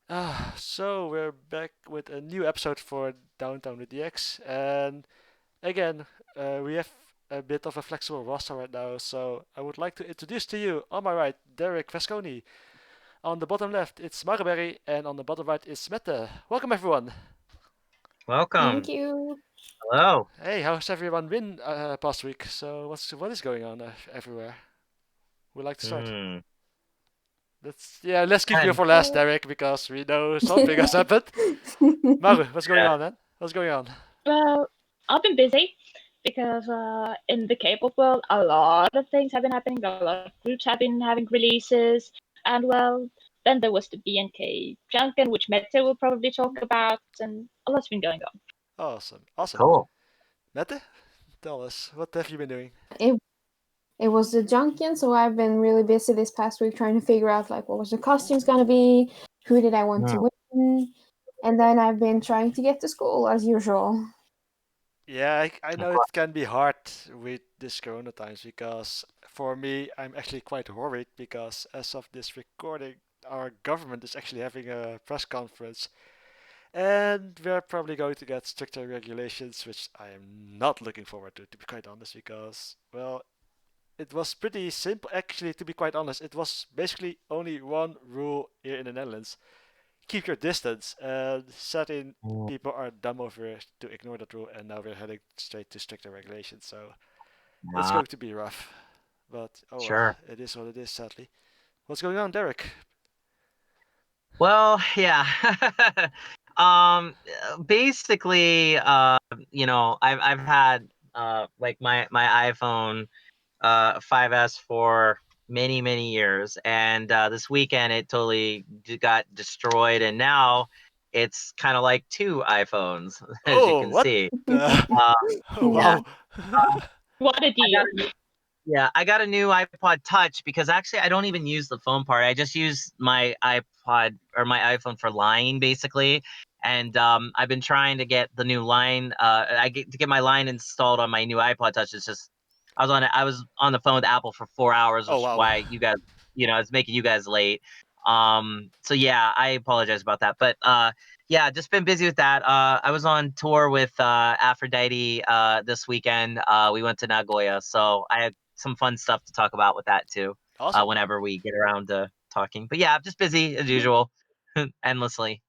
So we're back with a new episode for Downtown with DX, and again, we have a bit of a flexible roster right now. So I would like to introduce to you, on my right, Derek Vasconi. On the bottom left, it's Maruberry, and on the bottom right is Mette. Welcome everyone. Thank Welcome. you. Hello. Hey, how's everyone been past week? So what is going on everywhere? We'd like to start. Hmm. Let's keep you And for last, Derek, because we know something has happened. Maru, what's going yeah. on, man? What's going on? Well, I've been busy because in the K-pop world, a lot of things have been happening. A lot of groups have been having releases, and well, then there was the BNK Janken, which Mette will probably talk about, and a lot's been going on. Awesome, awesome. Cool. Mette, tell us, what have you been doing? it it was the Junkin, so I've been really busy this past week trying to figure out like what was the costumes gonna be, who did I want Hmm. to win, and then I've been trying to get to school as usual. Yeah, I know it can be hard with this Corona times because for me, I'm actually quite worried because as of this recording, our government is actually having a press conference and we're probably going to get stricter regulations, which I am not looking forward to be quite honest, because, well, it was pretty simple. Actually, to be quite honest, it was basically only one rule here in the Netherlands: keep your distance. And certain Hmm. people are dumb over to ignore that rule, and now we're heading straight to stricter regulations. So it's Ah, going to be rough. But oh well, sure. it is what it is, sadly. What's going on, Derek? Well, yeah. um, basically, I've had like my iPhone 5S for many years, and this weekend it totally got destroyed, and now it's kind of like two iPhones, as you Oh, can what? see. The... Uh, Oh, yeah. Yeah. wow. What a I got deal! a new, yeah, I got a new iPod Touch because actually I don't even use the phone part. I just use my iPod or my iPhone for line basically. And I've been trying to get the new line. To get my line installed on my new iPod Touch. It's just I was on the phone with Apple for 4 hours, Oh, which is wow. why you guys, it's making you guys late. So yeah, I apologize about that. But yeah, just been busy with that. I was on tour with Aphrodite this weekend. We went to Nagoya, so I had some fun stuff to talk about with that too. Awesome. Whenever we get around to talking, but yeah, just busy as usual, endlessly.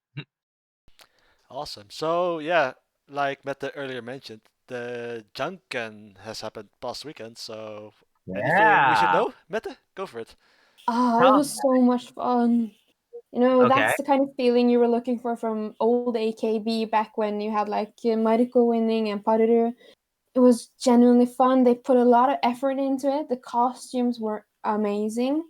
Awesome. So, yeah, like Mette earlier mentioned, the Junken has happened past weekend. So, anything we should Yeah. know? Mette, go for it. Oh, it Tell 'em. was so much fun. Okay. That's the kind of feeling you were looking for from old AKB back when you had like Mariko winning and Paru. It was genuinely fun. They put a lot of effort into it. The costumes were amazing.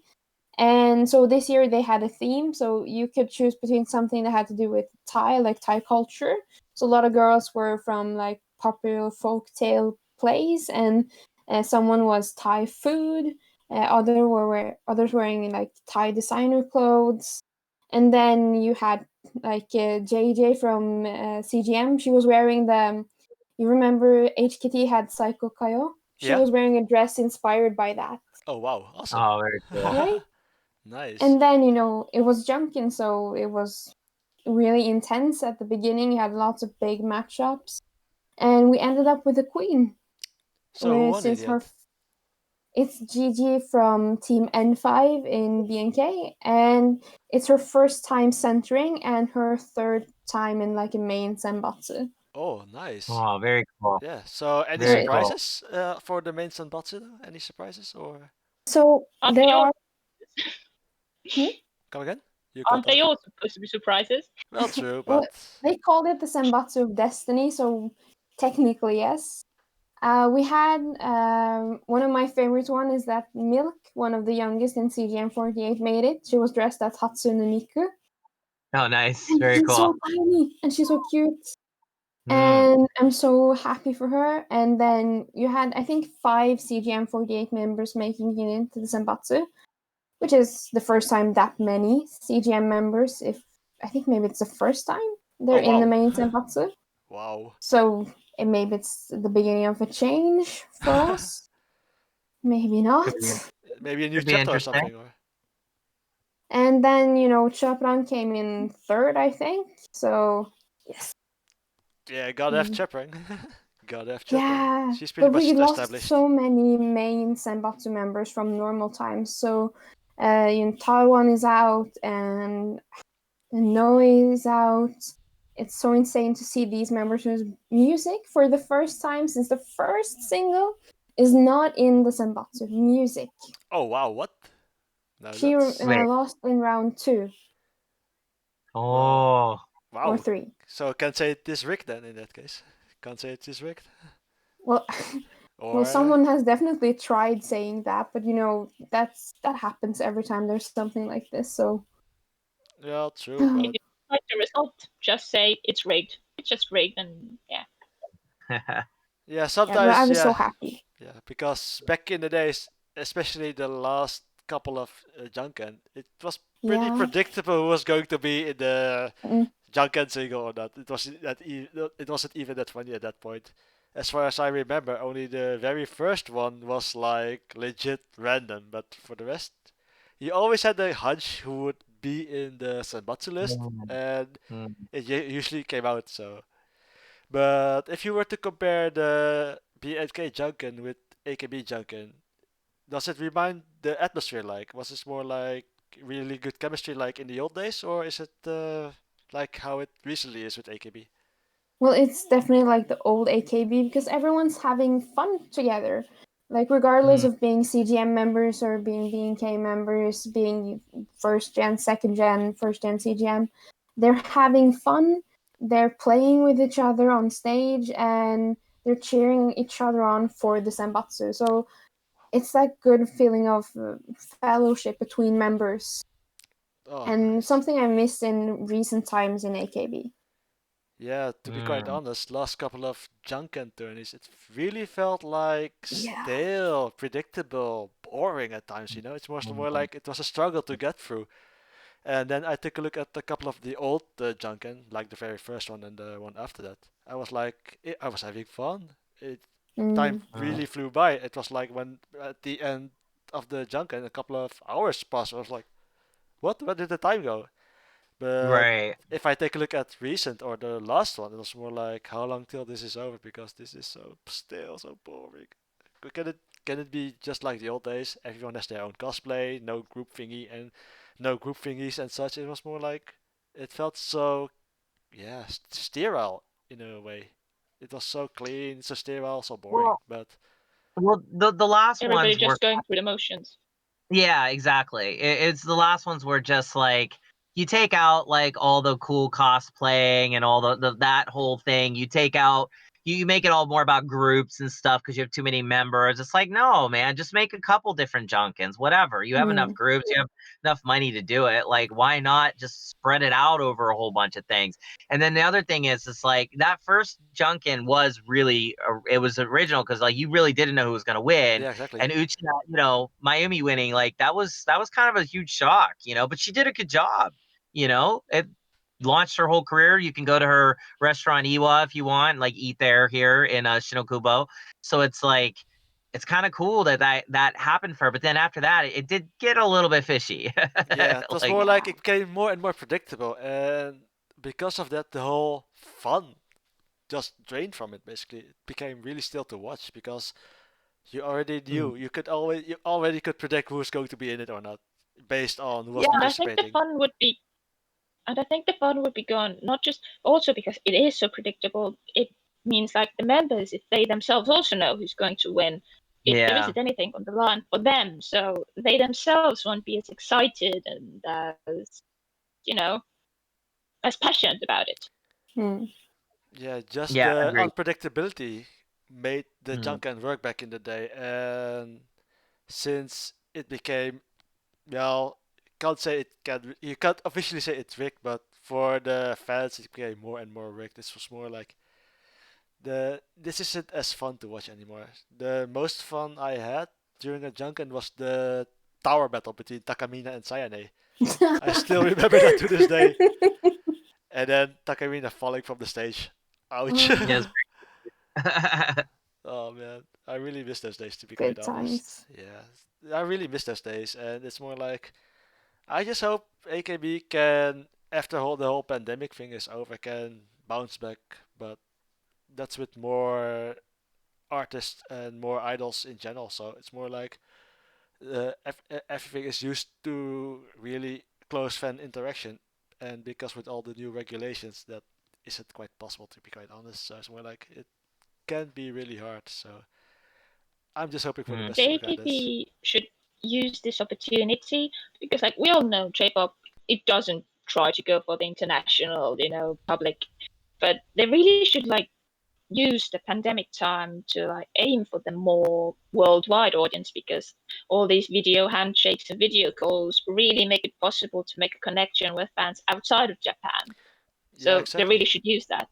And so this year they had a theme, so you could choose between something that had to do with Thai, like Thai culture. So a lot of girls were from like popular folk tale plays, and someone was Thai food. Others wearing like Thai designer clothes, and then you had like JJ from CGM. She was wearing the. You remember HKT had Psycho Kayo? She Yeah. was wearing a dress inspired by that, Oh, wow. Awesome. Oh, very cool. right? Nice. And then, it was Junkin, so it was really intense at the beginning. You had lots of big matchups. And we ended up with a queen, So, who which won in is the her. end? It's Gigi from Team N5 in BNK, and it's her first time centering and her third time in like a main Senbatsu. Oh, nice. Oh, very cool. Yeah. So, any Very So, cool. surprises for the main Sanbatsu? Though? Any surprises or so Aren't there they all? are. Hmm? come again? You cut Aren't they off. all supposed to be surprises? Well, true, Well, but they called it the Senbatsu of Destiny, so technically yes. We had one of my favorite one is that Milk, one of the youngest in CGM48, made it. She was dressed as Hatsune Miku, Oh, nice. and Very she's cool. so tiny and she's so cute. Hmm. And I'm so happy for her. And then you had, I think, 5 CGM48 members making it into the Senbatsu, which is the first time that many CGM members. If I think maybe it's the first time they're oh, in the wow. main Senbatsu. Wow. So maybe it's the beginning of a change for us. Maybe not. Could be Maybe a new could be chapter or interesting. something or And then, Chopran came in third, I think. So, yes. Yeah, gotta have Mm. Chaprang. Gotta have Chaprang. Yeah, She's pretty but much we lost established. so many main Senbatsu members from normal times. So, Taiwan is out and Noe is out. It's so insane to see these members whose music for the first time since the first single is not in the Senbatsu music. Oh wow, what? No, She that's Wait. lost in round 2 Oh. wow. or 3. So can't say it is rigged then in that case. Can't say it is rigged. Well, Or someone has definitely tried saying that, but that happens every time there's something like this. So yeah, true, If but you don't like the result, just say it's rigged. It's just rigged, and yeah. yeah, yeah, but sometimes I was so yeah, happy. yeah, because back in the days, especially the last couple of Junken, it was pretty Yeah. predictable who was going to be in the Mm. Junken single or not. It wasn't even that funny at that point. As far as I remember, only the very first one was like legit random, but for the rest, you always had a hunch who would be in the Senbatsu list, and Mm. it usually came out. So, but if you were to compare the BNK Junken with AKB Junken, does it remind the atmosphere like? Was this more like really good chemistry like in the old days, or is it like how it recently is with AKB? Well, it's definitely like the old AKB because everyone's having fun together. Like regardless Mm. of being CGM members or being BNK members, being first gen, second gen, first gen CGM, they're having fun. They're playing with each other on stage and they're cheering each other on for the Senbatsu. So it's that good feeling of fellowship between members Oh, and nice. something I missed in recent times in AKB. Yeah, to be quite Mm. honest, last couple of Junken tourneys, it really felt like Yeah. stale, predictable, boring at times. It's more like it was a struggle to get through. And then I took a look at a couple of the old Junken, like the very first one and the one after that. I was like, I was having fun. Time Mm. Mm. really flew by. It was like when at the end of the Junken, a couple of hours passed. I was like, what? Where did the time go? But Right. if I take a look at recent or the last one, it was more like how long till this is over because this is so stale, so boring. Can it be just like the old days? Everyone has their own cosplay, no group thingy and no group thingies and such. It was more like it felt so yeah sterile in a way. It was so clean, so sterile, so boring. Well, But the last Everybody ones were. just going through the motions. Yeah, exactly. It's the last ones were just like you take out like all the cool cosplaying and all that whole thing. You take out you make it all more about groups and stuff because you have too many members. It's like no, man, just make a couple different Junkins, whatever. You have enough Mm. groups, you have enough money to do it. Like why not just spread it out over a whole bunch of things? And then the other thing is, it's like that first Junkin was really it was original because like you really didn't know who was going to win, yeah, exactly. and Uchina, Miami winning, like that was kind of a huge shock, but she did a good job. It launched her whole career. You can go to her restaurant Iwa if you want, like eat there here in Shinokubo. So it's like it's kind of cool that happened for her. But then after that, it did get a little bit fishy. Yeah, it was Like more like it became more and more predictable, and because of that, the whole fun just drained from it. Basically, it became really still to watch because you already knew you already could predict who's going to be in it or not based on who was Yeah. And I think the participating. fun would be, and I think the fun would be gone not just also because it is so predictable. It means like the members, if they themselves also know who's going to win, if there yeah. isn't anything on the line for them, so they themselves won't be as excited and as you know as passionate about it. Mm. Yeah, just Yeah, the agreed. unpredictability made the Mm. Junkan work back in the day, and since it became well, you can't officially say it's rigged, but for the fans it became more and more rigged. This was more like this isn't as fun to watch anymore. The most fun I had during a Junkan was the tower battle between Takamina and Sayane. I still remember that to this day. And then Takamina falling from the stage. Ouch. Yes. Oh man, I really miss those days to be quite Good honest. times. Yeah, I really miss those days, and it's more like I just hope AKB can, after the whole pandemic thing is over, can bounce back. But that's with more artists and more idols in general. So it's more like everything is used to really close fan interaction, and because with all the new regulations, that isn't quite possible to be quite honest. So it's more like it can be really hard. So I'm just hoping for the Mm. best The regardless. AKB should use this opportunity because, like we all know, J-pop it doesn't try to go for the international, public, but they really should use the pandemic time to aim for the more worldwide audience because all these video handshakes and video calls really make it possible to make a connection with fans outside of Japan. Yeah, So they exactly. really should use that.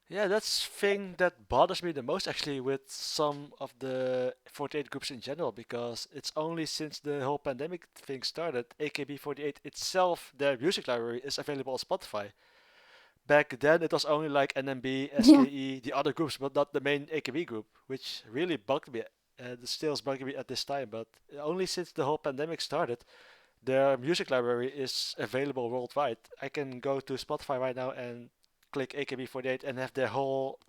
Yeah, that's thing that bothers me the most actually with some of the 48 groups in general because it's only since the whole pandemic thing started, AKB48 itself, their music library is available on Spotify. Back then it was only like NMB, Yeah. SKE, the other groups, but not the main AKB group, which really bugged me. It still is bugging me at this time, but only since the whole pandemic started, their music library is available worldwide. I can go to Spotify right now and click AKB48 and have their whole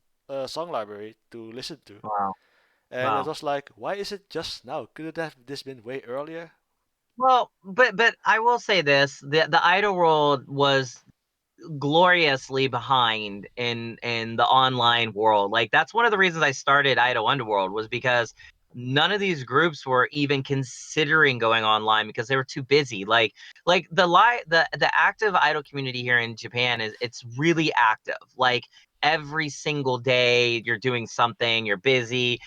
song library to listen to. Wow. And it Wow. was like, why is it just now? Could it have this been way earlier? Well, but I will say this: the idol world was gloriously behind in the online world. Like that's one of the reasons I started Idol Underworld was because none of these groups were even considering going online because they were too busy. Like the active idol community here in Japan it's really active. Like every single day you're doing something, you're busy.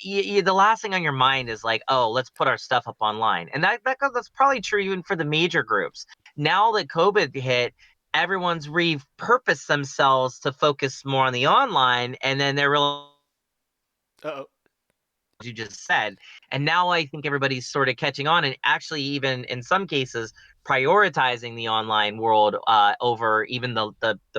The last thing on your mind is like, oh, let's put our stuff up online, and that's probably true even for the major groups. Now that COVID hit, everyone's repurposed themselves to focus more on the online, and then they're real Uh oh. you just said. And now I think everybody's sort of catching on and actually even in some cases prioritizing the online world over even the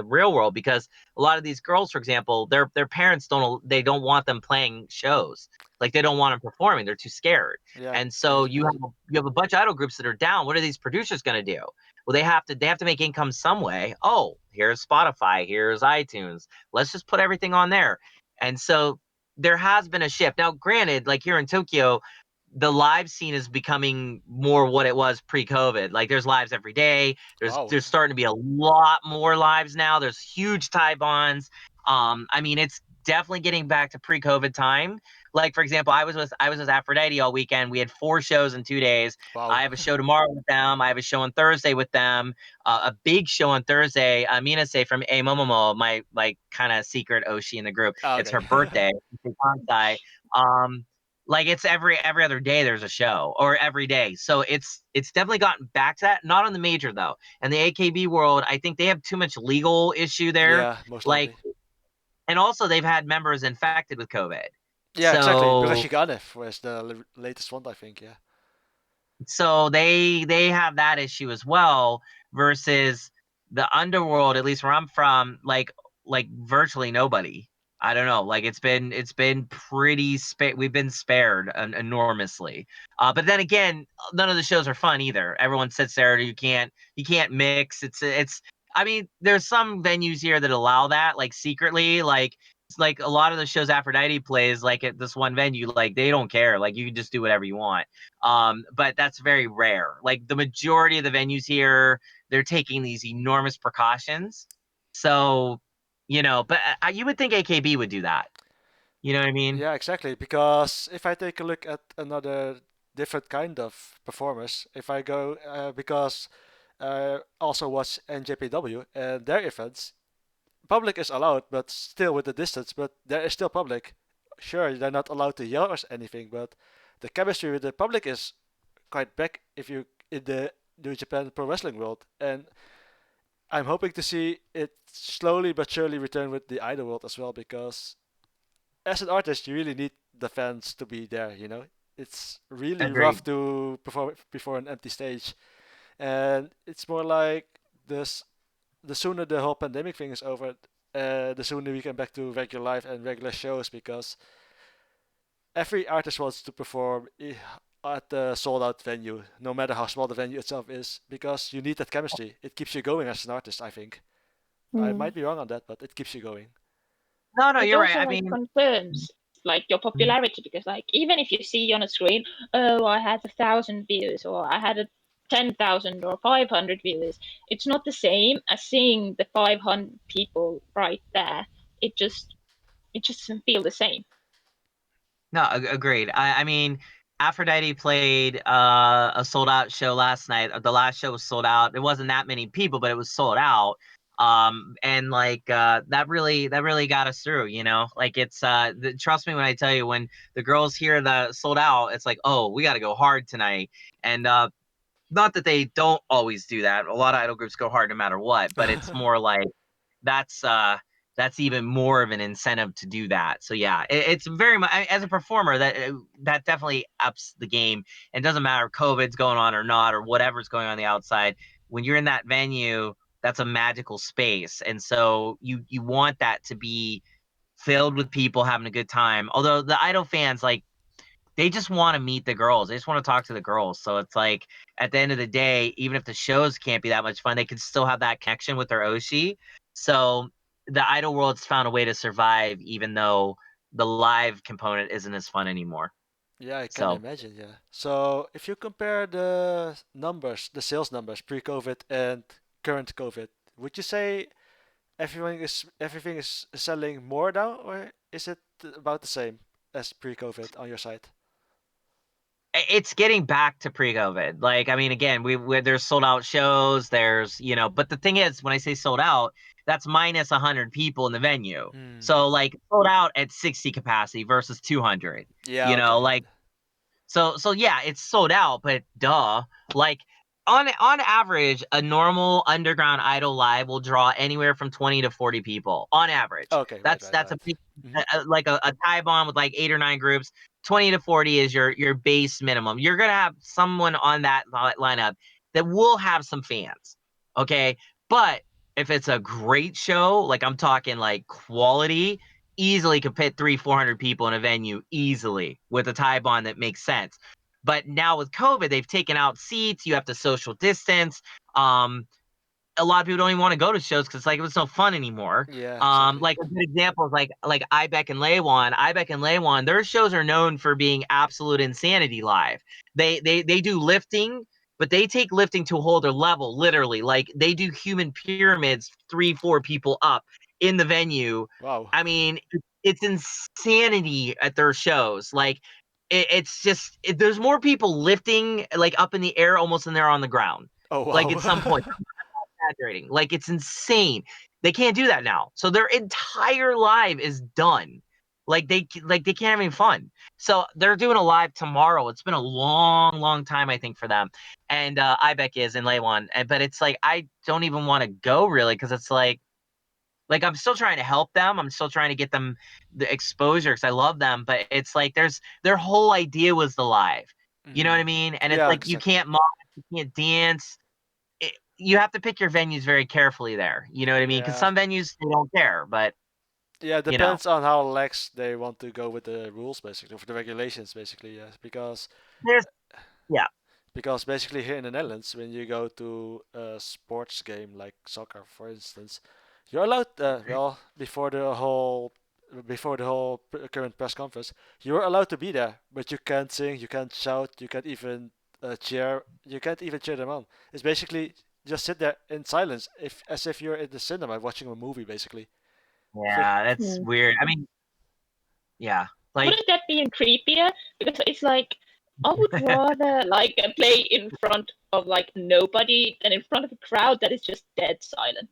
real world because a lot of these girls, for example, their parents don't want them playing shows. Like they don't want them performing. They're too scared. Yeah, And I so get you that. have a bunch of idol groups that are down. What are these producers going to do? Well, they have to make income some way. Oh, here's Spotify, here's iTunes. Let's just put everything on there. And so there has been a shift. Now, granted, like here in Tokyo, the live scene is becoming more what it was pre-COVID. Like there's lives every day. Wow. There's starting to be a lot more lives now. There's huge tie bonds. I mean, it's definitely getting back to pre-COVID time. Like for example, I was with Aphrodite all weekend. We had 4 shows in 2 days. Wow. I have a show tomorrow with them. I have a show on Thursday with them. A big show on Thursday. Minase from A Momomo, my like kind of secret Oshi in the group. Ah, It's okay. her birthday. Kansai. Um, like it's every other day there's a show or every day. So it's definitely gotten back to that. Not on the major though. And the AKB world, I think they have too much legal issue there. Yeah, most Like, likely. and also they've had members infected with COVID. Yeah, exactly. Because So Shigane was the latest one, I think. Yeah. they have that issue as well versus the underworld, at least where I'm from, like virtually nobody. I don't know, like it's been pretty we've been spared enormously. But then again, none of the shows are fun either. Everyone sits there, you can't mix. It's I mean, there's some venues here that allow that, like secretly, like it's like a lot of the shows Aphrodite plays, like at this one venue, like they don't care, like you can just do whatever you want. But that's very rare. Like the majority of the venues here, they're taking these enormous precautions. So, but you would think AKB would do that. You know what I mean? Yeah, exactly. Because if I take a look at another different kind of performers, if I go because also watch NJPW and their events, public is allowed, but still with the distance. But there is still public. Sure, they're not allowed to yell or anything, but the chemistry with the public is quite back if you in the New Japan Pro Wrestling world, and I'm hoping to see it slowly but surely return with the idol world as well because as an artist, you really need the fans to be there. It's really rough Agreed. to perform before an empty stage, and it's more like this. The sooner the whole pandemic thing is over, the sooner we can back to regular life and regular shows because every artist wants to perform at the sold out venue, no matter how small the venue itself is, because you need that chemistry. It keeps you going as an artist, I think. I might be wrong on that, but it keeps you going. No, It you're right. also I like mean, confirms like your popularity because like even if you see on a screen, oh, I had 1,000 views or I had a 10,000 or 500 views, it's not the same as seeing the 500 people right there. It just doesn't feel the same. no, agreed. I mean, Aphrodite played a sold out show last night. The last show was sold out. It wasn't that many people, but it was sold out. And like that really got us through. You know, like it's trust me when I tell you, when the girls hear the sold out, it's like, oh, we got to go hard tonight. And not that they don't always do that. A lot of idol groups go hard no matter what, but it's more like that's even more of an incentive to do that. So yeah, it's very much, as a performer, that definitely ups the game. It doesn't matter if COVID's going on or not, or whatever's going on the outside. When you're in that venue, that's a magical space, and so you want that to be filled with people having a good time. Although the idol fans, like, they just want to meet the girls. They just want to talk to the girls. So it's like, at the end of the day, even if the shows can't be that much fun, they can still have that connection with their Oshi. So the idol world's found a way to survive, even though the live component isn't as fun anymore. Yeah, I can So imagine. Yeah. So if you compare the numbers, the sales numbers pre-COVID and current COVID, would you say everything is selling more now, or is it about the same as pre-COVID on your site? it's getting back to pre-COVID. Like, I mean, again, there's sold out shows. There's, but the thing is, when I say sold out, that's minus 100 people in the venue. Hmm. So like sold out at 60 capacity versus 200. Yeah. Okay. Like, so yeah, it's sold out, but duh. Like, on average, a normal underground idol live will draw anywhere from 20 to 40 people on average. Okay. Right. That's Right. a Right. big, Hmm. like a tie bomb with like 8 or 9 groups. 20 to 40 is your base minimum. You're gonna have someone on that lineup that will have some fans, okay? But if it's a great show, like I'm talking like quality, easily could fit 300-400 people in a venue easily with a tie bond that makes sense. But now with COVID, they've taken out seats. You have to social distance. A lot of people don't even want to go to shows because like it's no fun anymore. Yeah. Exactly. Like a good example is like Ibeck and Laywan. Ibeck and Laywan, their shows are known for being absolute insanity live. They do lifting, but they take lifting to a whole other level, literally. Like they do human pyramids, 3-4 people up in the venue. Wow. I mean, it's insanity at their shows. Like it's just there's more people lifting like up in the air almost than there are on the ground. Oh Like at some wow. point, exaggerating. Like it's insane. They can't do that now. So their entire live is done. Like they can't have any fun. So they're doing a live tomorrow. It's been a long time I think for them. And Ibeck is in Laywan. But it's like I don't even want to go really because it's like I'm still trying to help them. I'm still trying to get them the exposure because I love them. But it's like their whole idea was the live. You know what Hmm. I mean? And it's Yeah. like you Exactly. can't mock, you can't dance. You have to pick your venues very carefully there. You know what I mean? Because Yeah. some venues they don't care, but Yeah, it you know, depends on how lax they want to go with the rules, basically, with the regulations, basically. Yes, there's yeah. because basically here in the Netherlands, when you go to a sports game like soccer, for instance, you're allowed. Well, before the whole current press conference, you're allowed to be there, but you can't sing, you can't shout, you can't even cheer, you can't even cheer them on. It's basically just sit there in silence, if as if you're in the cinema watching a movie, basically. So Yeah, that's weird. I mean, yeah, like Wouldn't that be even creepier? Because it's like I would rather like play in front of like nobody than in front of a crowd that is just dead silent.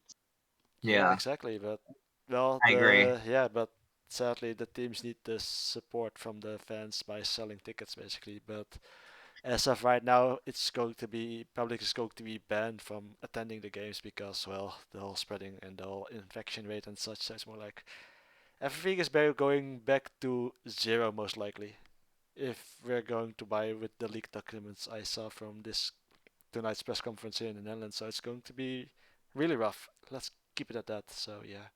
yeah, yeah, exactly. But well, I agree. but sadly the teams need the support from the fans by selling tickets, basically. But as of right now, it's going to be public is going to be banned from attending the games because well, the whole spreading and the whole infection rate and such. So it's more like everything is going back to zero most likely. If we're going to buy with the leaked documents I saw from this tonight's press conference here in the Netherlands, so it's going to be really rough. Let's keep it at that. So yeah.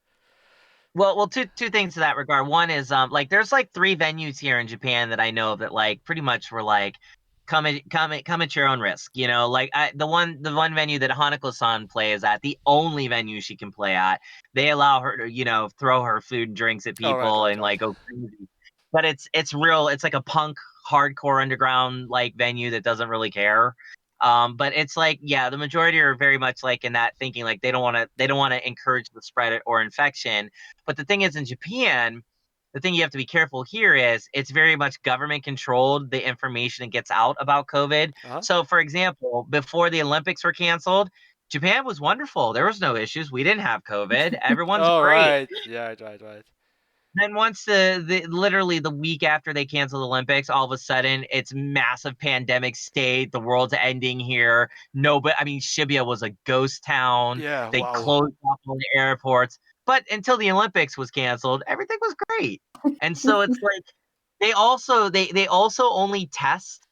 Well, two things to that regard. One is like there's like 3 venues here in Japan that I know that like pretty much were like come at your own risk. You know, like the one venue that Hanako-san plays at, the only venue she can play at, they allow her to, you know, throw her food and drinks at Oh, people and like go crazy. But it's real. It's like a punk hardcore underground like venue that doesn't really care. But it's like, yeah, the majority are very much like in that thinking, like they don't want to encourage the spread or infection. But the thing is, in Japan, the thing you have to be careful here is it's very much government controlled, the information that gets out about COVID. Uh-huh. So, for example, before the Olympics were canceled, Japan was wonderful. There was no issues. We didn't have COVID. Everyone's Oh, great. right. Yeah, right. Then once the literally the week after they canceled the Olympics, all of a sudden it's massive pandemic state. The world's ending here. Nobody, I mean, Shibuya was a ghost town. Yeah, They wow. closed off all the airports. But until the Olympics was canceled, everything was great. And so it's like they also only test,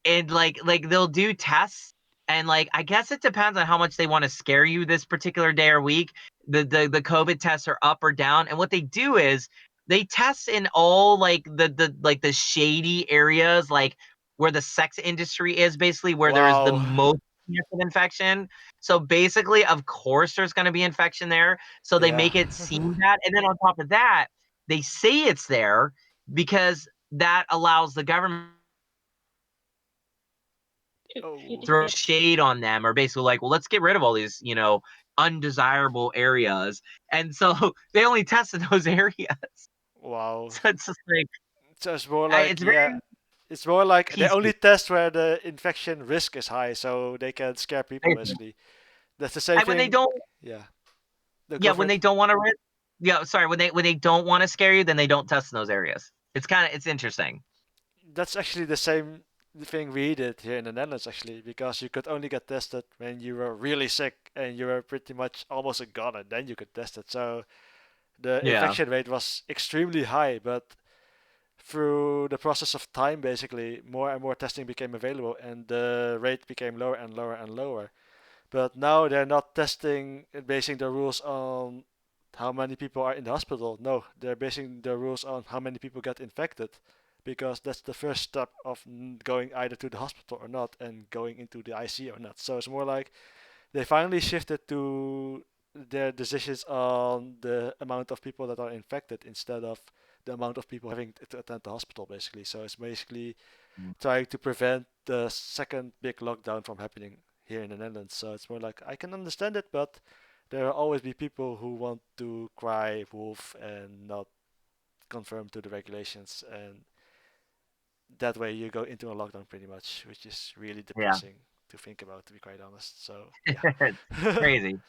and like they'll do tests, and like I guess it depends on how much they want to scare you this particular day or week. The COVID tests are up or down, and what they do is they test in all like the shady areas, like where the sex industry is, basically where there is the Wow. most chance of infection. So basically, of course, there's going to be infection there. So they Yeah. make it seem that, and then on top of that, they say it's there because that allows the government Oh. throw shade on them, or basically like, well, let's get rid of all these, you know, undesirable areas. And so they only tested those areas. Wow. So it's just like, So it's more like, it's very yeah, it's more like they only peaceful. test where the infection risk is high, so they can scare people basically. That's the same When they thing. don't, Yeah. The yeah, when government. they don't want to, yeah, sorry, when they don't want to scare you, then they don't test in those areas. It's interesting. That's actually the same thing we did here in the Netherlands actually, because you could only get tested when you were really sick and you were pretty much almost a goner, then you could test it. So the Yeah. infection rate was extremely high, but through the process of time, basically, more and more testing became available, and the rate became lower and lower and lower. But now they're not testing, basing the rules on how many people are in the hospital. No, they're basing the rules on how many people get infected, because that's the first step of going either to the hospital or not, and going into the IC or not. So it's more like they finally shifted to their decisions on the amount of people that are infected instead of the amount of people having to attend the hospital, basically. So it's basically trying to prevent the second big lockdown from happening here in the Netherlands. So it's more like I can understand it, but there will always be people who want to cry wolf and not conform to the regulations, and that way you go into a lockdown pretty much, which is really Yeah. depressing to think about, to be quite honest. So It's yeah. crazy.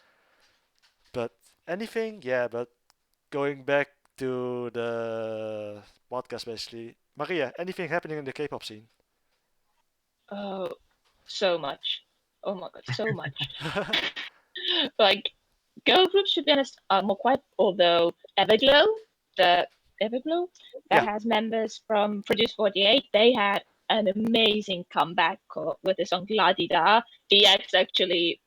But anything, yeah. But going back to the podcast, basically, Maria, anything happening in the K-pop scene? Oh, so much. Oh my god, so much. Like, girl groups, to be honest, are more quiet, although Everglow, the Everglow, that Yeah. has members from Produce 48, they had an amazing comeback with the song Ladida. DX actually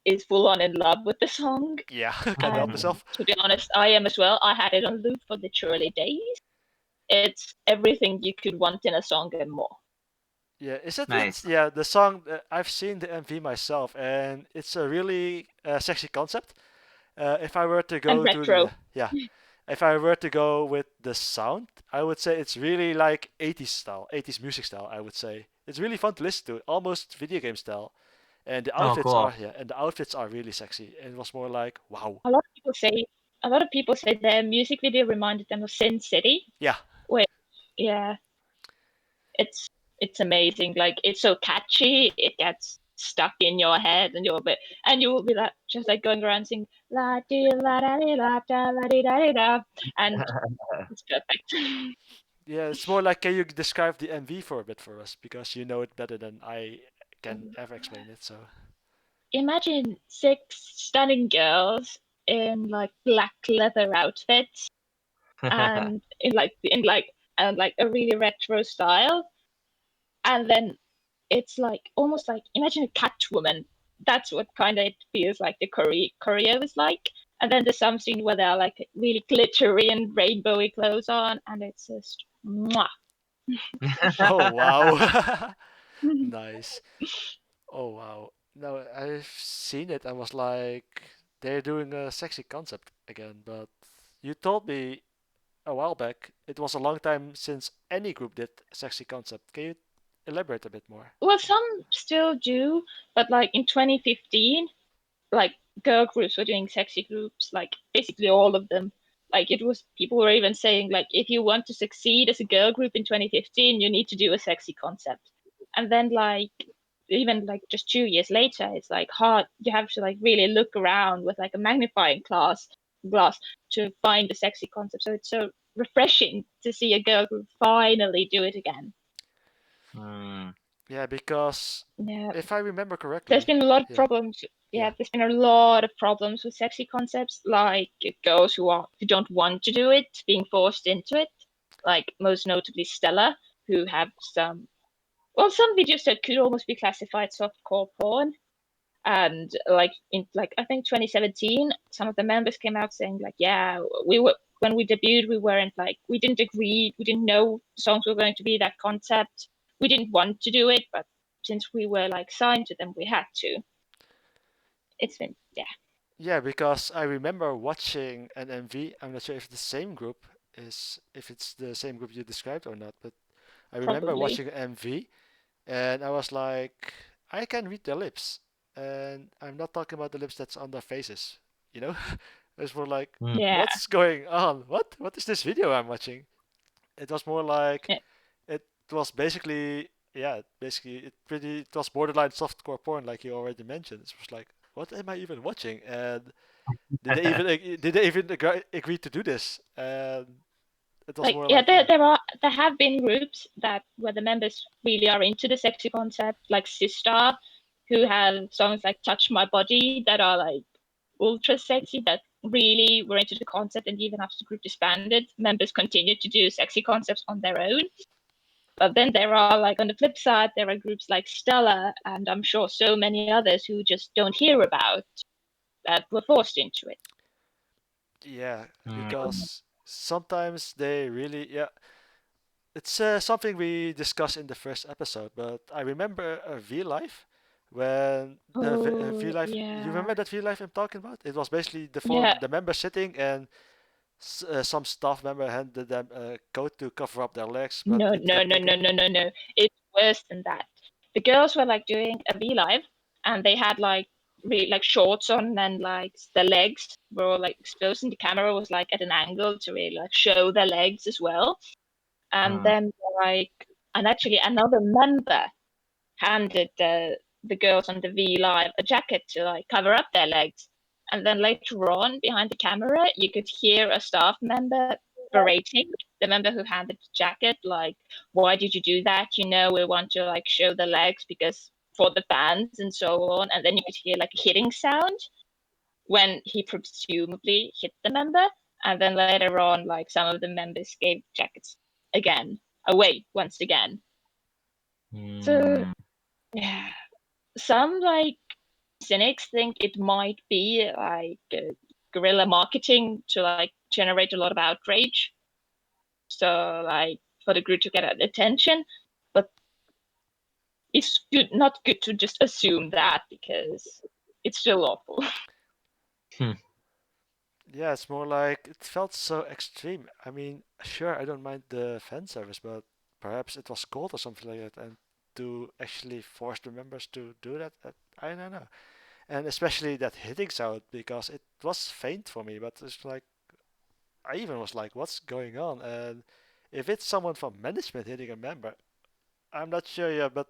is full on in love with the song. Yeah, can't help And myself. to be honest, I am as well. I had it on loop for literally days. It's everything you could want in a song and more. Yeah, is it? It's Nice. yeah. The song I've seen the MV myself, and it's a really sexy concept. If I were to And go to retro. yeah, if I were to go with the sound, I would say it's really like 80s style, 80s music style. I would say it's really fun to listen to, almost video game style, and the Oh, outfits are cool. yeah, and the outfits are really sexy. And it was more like wow. A lot of people say their music video reminded them of Sin City. Yeah, Which, yeah, it's it's amazing. Like, it's so catchy, it gets stuck in your head, and you will be like just like going around singing la di la da di la da la di da di da, and it's perfect. yeah. It's more like, can you describe the MV for a bit for us, because you know it better than I can ever explain it. So Imagine six stunning girls in like black leather outfits and in like a really retro style, and then it's like almost like, imagine a Catwoman. That's what kind of it feels like the choreo is like. And then there's some scene where they're like really glittery and rainbowy clothes on, and it's just mwah. oh wow. Nice. Oh wow. No, I've seen it and was like, they're doing a sexy concept again, but you told me a while back it was a long time since any group did sexy concept. Can you elaborate a bit more? Well, some still do, but like in 2015, like girl groups were doing sexy groups, like basically all of them. Like it was, people were even saying like, if you want to succeed as a girl group in 2015, you need to do a sexy concept. And then like even like just 2 years later, it's like hard. You have to like really look around with like a magnifying glass to find the sexy concept. So it's so refreshing to see a girl group finally do it again. Mm. Yeah, because Yeah. if I remember There's correctly, been a lot of yeah, problems. yeah, Yeah, there's been a lot of problems with sexy concepts, like girls who don't want to do it being forced into it. Like most notably Stella, who have some videos that could almost be classified softcore porn. And like in like I think 2017, some of the members came out saying like, yeah, we were when we debuted, we didn't agree, we didn't know songs were going to be that concept. We didn't want to do it, but since we were like signed to them, we had to. It's been yeah, because I remember watching an MV. I'm not sure if the same group if it's the same group you described or not, but I remember probably watching an MV and I was like, I can read their lips, and I'm not talking about the lips that's on their faces, you know. It's more like, Mm. yeah. what's going on? What is this video I'm watching? It was more like Yeah. it was basically yeah, basically it was borderline softcore porn, like you already mentioned. It was like, what am I even watching? And did they even agree to do this? And it was Like more yeah, like yeah, there have been groups that where the members really are into the sexy concept, like Sister, who have songs like "Touch My Body" that are like ultra sexy, that really were into the concept, and even after the group disbanded, members continued to do sexy concepts on their own. But then there are like on the flip side, there are groups like Stella, and I'm sure so many others who just don't hear about that were forced into it. yeah, Mm. because sometimes they really yeah. It's something we discussed in the first episode, but I remember a V Life when the V Oh Life. You yeah, remember that V Life I'm talking about? It was basically yeah. the members sitting and some staff member handed them a coat to cover up their legs, but No, it no, kept no, no, taking. no, no, no. It's worse than that. The girls were like doing a V live, and they had like really like shorts on, and like the legs were all like exposed, and the camera was like at an angle to really like show their legs as well. And Mm. then like, and actually another member handed the girls on the V live a jacket to like cover up their legs. And then later on, behind the camera, you could hear a staff member berating the member who handed the jacket, like, "Why did you do that? You know, we want to like show the legs because for the fans and so on." And then you could hear like a hitting sound when he presumably hit the member. And then later on, like some of the members gave jackets again away once again. So Mm. yeah, some like cynics think it might be like guerrilla marketing to like generate a lot of outrage, so like for the group to get attention. But it's not good to just assume that, because it's still awful. Hmm. Yeah, it's more like it felt so extreme. I mean, sure, I don't mind the fan service, but perhaps it was cold or something like that, and to actually force the members to do that, I don't know. And especially that hitting sound because it was faint for me, but it's like I even was like, what's going on? And if it's someone from management hitting a member, I'm not sure yet, but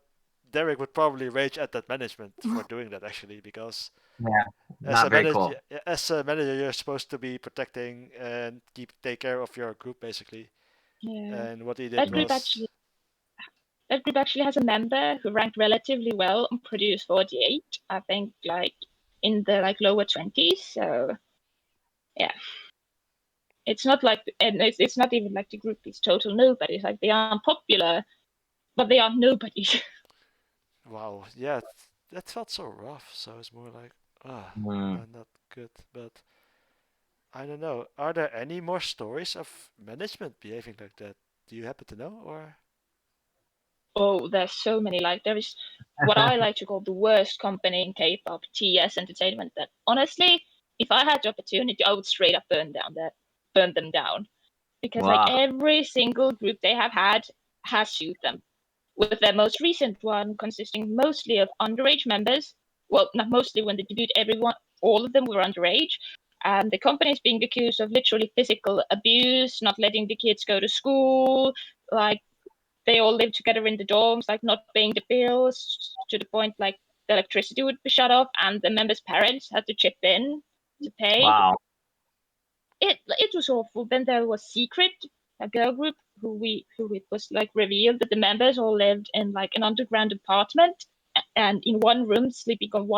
Derek would probably rage at that management for doing that actually, because Yeah, not very cool. as a manager, you're supposed to be protecting and take care of your group basically. Yeah, And what he did that group was, actually that group actually has a member who ranked relatively well on Produce 48. I think like in the like lower 20s. So yeah, it's not like, and it's not even like the group is total nobodies. Like they are unpopular, but they are nobodies. wow, yeah, that felt so rough. So it's more like, Mm. no, not good. But I don't know. Are there any more stories of management behaving like that? Do you happen to know, or? Oh, there's so many. Like there is what I like to call the worst company in K-pop, TS Entertainment. That honestly, if I had the opportunity, I would straight up burn them down, because like Wow. every single group they have had has sued them. With their most recent one consisting mostly of underage members. Well, not mostly. When they debuted, all of them were underage. And the company is being accused of literally physical abuse, not letting the kids go to school, like they all live together in the dorms, like not paying the bills to the point like the electricity would be shut off and the members' parents had to chip in to pay. Wow. It was awful. Then there was Secret, a girl group who it was like revealed that the members all lived in like an underground apartment and in one room sleeping on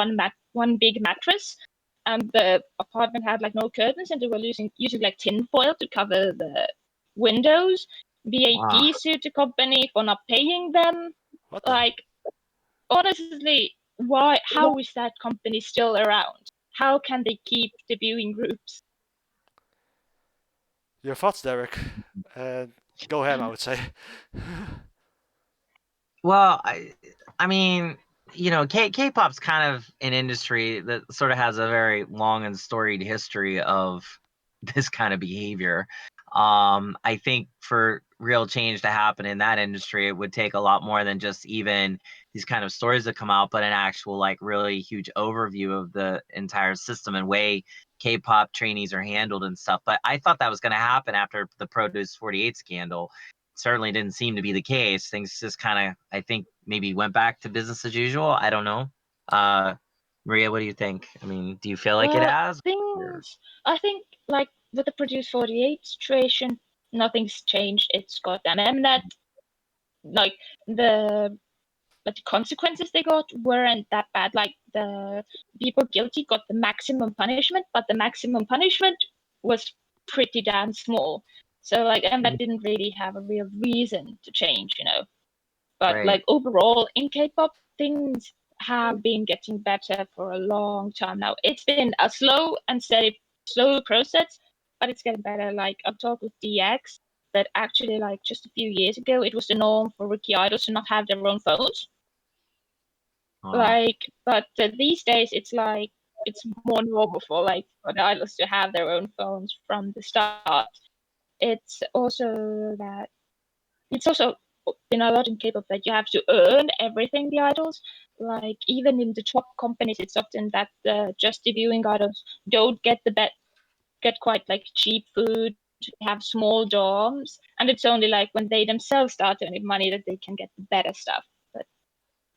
one big mattress. And the apartment had like no curtains and they were using like tin foil to cover the windows. Wow. VAT sued the company for not paying them. What the? Like honestly, why? How is that company still around? How can they keep debuting groups? Your thoughts, Derek? Go ahead, I would say. Well, I mean, K-pop's kind of an industry that sort of has a very long and storied history of this kind of behavior. I think for real change to happen in that industry, it would take a lot more than just even these kind of stories that come out, but an actual like really huge overview of the entire system and way K-pop trainees are handled and stuff. But I thought that was going to happen after the Produce 48 scandal. Certainly didn't seem to be the case. Things just kind of, I think, maybe went back to business as usual. I don't know. Maria, what do you think? I mean, do you feel like it has? I think like with the Produce 48 situation, nothing's changed. It's got them Mnet. Like the consequences they got weren't that bad. Like the people guilty got the maximum punishment, but the maximum punishment was pretty damn small. So like, and that didn't really have a real reason to change, But Right. like overall in K-pop, things have been getting better for a long time now. It's been a slow and steady, slow process, but it's getting better. Like I've talked with DX that actually like just a few years ago, it was the norm for rookie idols to not have their own phones. Like, but these days it's like it's more normal for the idols to have their own phones from the start. It's also been a lot in K-pop that you have to earn everything the idols. Like even in the top companies, it's often that just debuting idols don't get get quite like cheap food, have small dorms, and it's only like when they themselves start earning money that they can get the better stuff. But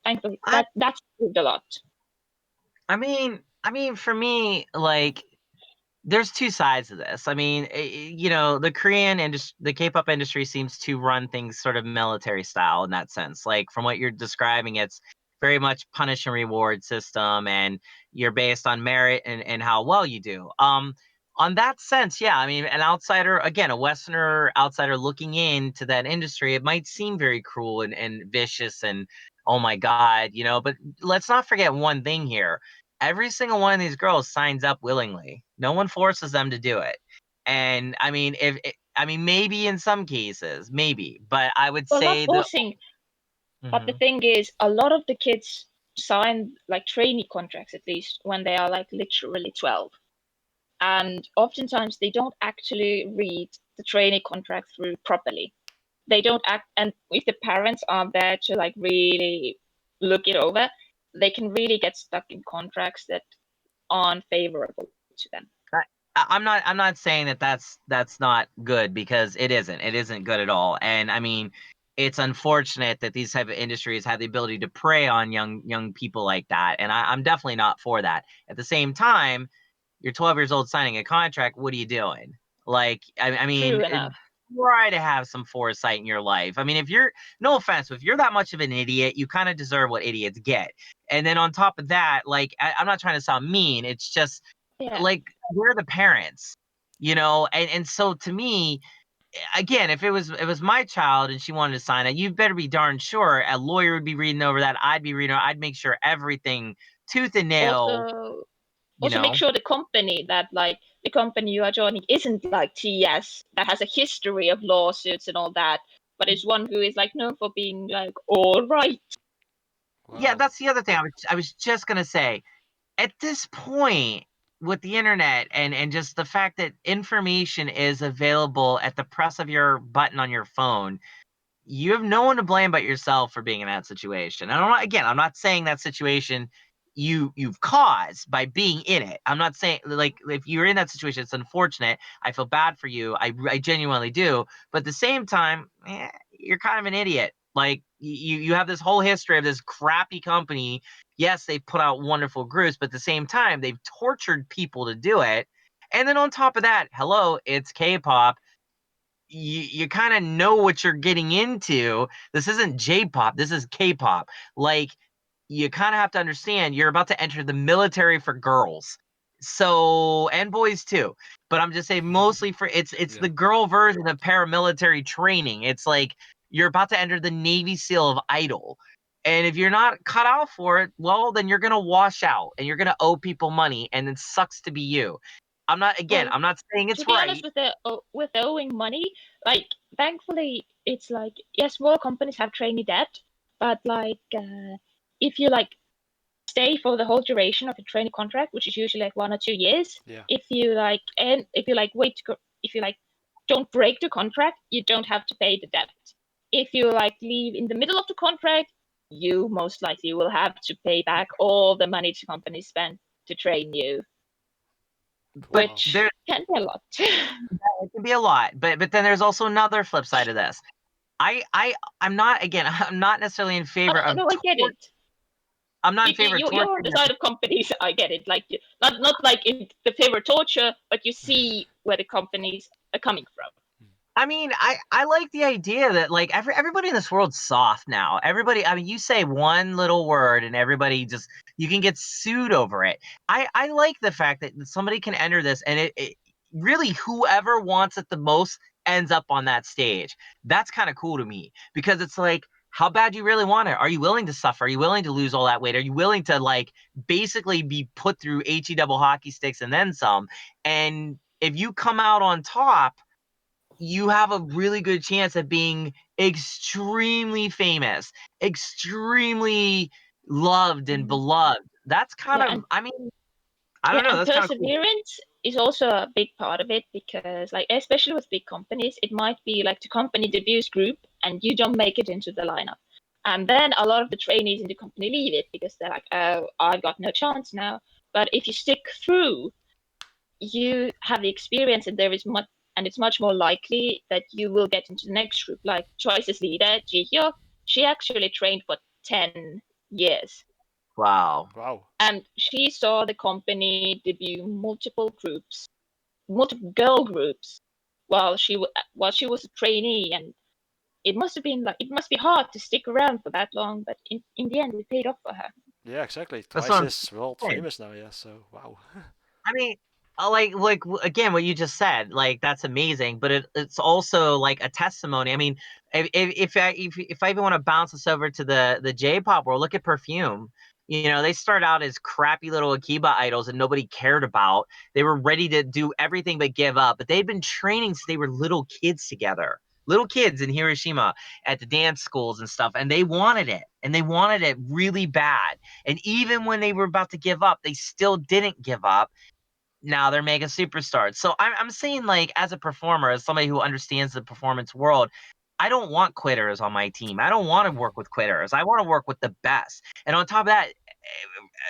thankfully, that's improved a lot. I mean, for me, like, there's two sides of this. I mean, the Korean industry, the K-pop industry seems to run things sort of military style in that sense. Like from what you're describing, it's very much punish and reward system, and you're based on merit and how well you do. On that sense, yeah, I mean, an outsider, again, a Westerner outsider looking into that industry, it might seem very cruel and vicious and oh my God, but let's not forget one thing here. Every single one of these girls signs up willingly. No one forces them to do it. And I mean, maybe in some cases, maybe, but I would Well, not say forcing, but the thing is, a lot of the kids sign like trainee contracts at least when they are like literally 12. And oftentimes they don't actually read the trainee contract through properly. They don't act, and if the parents aren't there to like really look it over, they can really get stuck in contracts that aren't favorable to them. I'm not saying that that's not good, because it isn't good at all. And I mean, it's unfortunate that these type of industries have the ability to prey on young people like that, and I'm definitely not for that. At the same time, you're 12 years old signing a contract. What are you doing? Like, I mean, try to have some foresight in your life. I mean, if you're, no offense, if you're that much of an idiot, you kind of deserve what idiots get. And then on top of that, like, I'm not trying to sound mean. It's just like, we're the parents, and so to me, again, if it was my child and she wanted to sign it, you better be darn sure a lawyer would be reading over that. I'd be reading. I'd make sure everything tooth and nail. Also make sure the company you are joining isn't like TS that has a history of lawsuits and all that. but it's one who is like known for being like all right. Yeah, Wow. that's the other thing. I was just gonna say, at this point with the internet and just the fact that information is available at the press of your button on your phone, you have no one to blame but yourself for being in that situation. And I'm not saying that situation you've caused by being in it. I'm not saying, like, if you're in that situation, it's unfortunate. I feel bad for you. I genuinely do. But at the same time, you're kind of an idiot. Like, you have this whole history of this crappy company. Yes, they put out wonderful groups, but at the same time, they've tortured people to do it. And then on top of that, hello, it's K-pop. You kind of know what you're getting into. This isn't J-pop. This is K-pop. Like, you kind of have to understand you're about to enter the military for girls. So, and boys too. But I'm just saying mostly for it's Yeah. the girl version of paramilitary training. It's like you're about to enter the Navy SEAL of Idol. And if you're not cut out for it, well, then you're gonna wash out and you're gonna owe people money, and it sucks to be you. I'm not Well, I'm not saying to it's be honest, right. with the owing money, like thankfully it's like yes, small companies have trainee debt, but like if you like stay for the whole duration of a training contract, which is usually like 1 or 2 years, Yeah. if you like if you like don't break the contract, you don't have to pay the debt. If you like leave in the middle of the contract, you most likely will have to pay back all the money the company spent to train you, But which there can be a lot. it can be a lot. But then there's also another flip side of this. I'm not, again, I'm not necessarily in favor of No, I get it. I'm not in favor of You're on the torturing. side of companies. I get it. Like not like in the favor of torture, but you see where the companies are coming from. I mean, I like the idea that, like, everybody in this world's soft now. Everybody, I mean, you say one little word and everybody just, you can get sued over it. I like the fact that somebody can enter this and it really, whoever wants it the most ends up on that stage. That's kind of cool to me because it's like, how bad do you really want it? Are you willing to suffer? Are you willing to lose all that weight? Are you willing to, like, basically be put through HE double hockey sticks and then some? And if you come out on top, you have a really good chance of being extremely famous, extremely loved and beloved. That's kind Yeah, of, and I mean, I don't know. and That's kind of cool. perseverance is also a big part of it because, like, especially with big companies, it might be like the company debuts group and you don't make it into the lineup, and then a lot of the trainees in the company leave it because they're like, oh, I've got no chance now. But if you stick through, you have the experience and there is much and it's much more likely that you will get into the next group. Like Choice's leader, Jihyo, she actually trained for 10 years. Wow. Wow. And she saw the company debut multiple girl groups while she was a trainee, and it must be hard to stick around for that long, but in the end it paid off for her. Yeah, exactly. That's Twice what I'm is world saying. famous now. Yeah. So wow. I mean, again, what you just said, like, that's amazing, but it's also like a testimony. I mean, if I even want to bounce this over to the J-pop world, look at Perfume. You know, they started out as crappy little Akiba idols that nobody cared about. They were ready to do everything but give up, but they'd been training since they were little kids together. Little kids in Hiroshima at the dance schools and stuff, and they wanted it, and they wanted it really bad. And even when they were about to give up, they still didn't give up. Now they're mega superstars. So I'm saying, like, as a performer, as somebody who understands the performance world, I don't want quitters on my team. I don't want to work with quitters. I want to work with the best. And on top of that,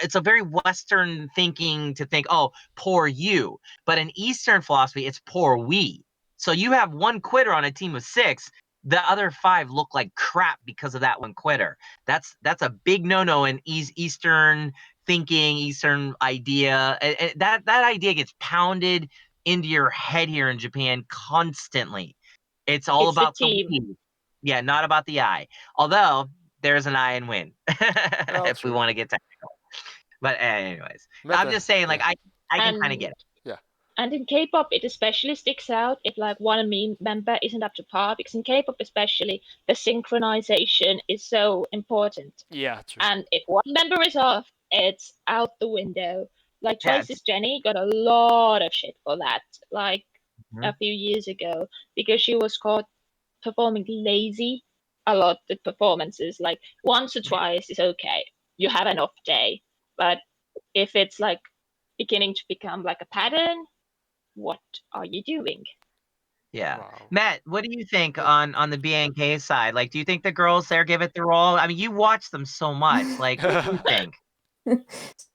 it's a very Western thinking to think, oh, poor you. But in Eastern philosophy, it's poor we. So you have one quitter on a team of 6. The other 5 look like crap because of that one quitter. That's a big no-no in Eastern thinking, Eastern idea. That idea gets pounded into your head here in Japan constantly. It's all It's the about the team. we. Yeah, not about the I. Although there's an I in win, Well, if we true. want to get technical. But anyways, I'm Meta. just saying, like, Yeah. I can kind of And get it. Yeah. And in K-pop, it especially sticks out if like one member isn't up to par, because in K-pop especially, the synchronization is so important. Yeah. True. And if one member is off, it's out the window. Like Yeah, Twice's Jenny got a lot of shit for that, like Mhm. a few years ago, because she was caught performing lazy a lot. The performances, like once or twice is okay. You have an off day, but if it's like beginning to become like a pattern, what are you doing? Yeah. Wow. Matt, what do you think Yeah. on the BNK side? Like, do you think the girls there give it their all? I mean, you watch them so much. Like, what do you think?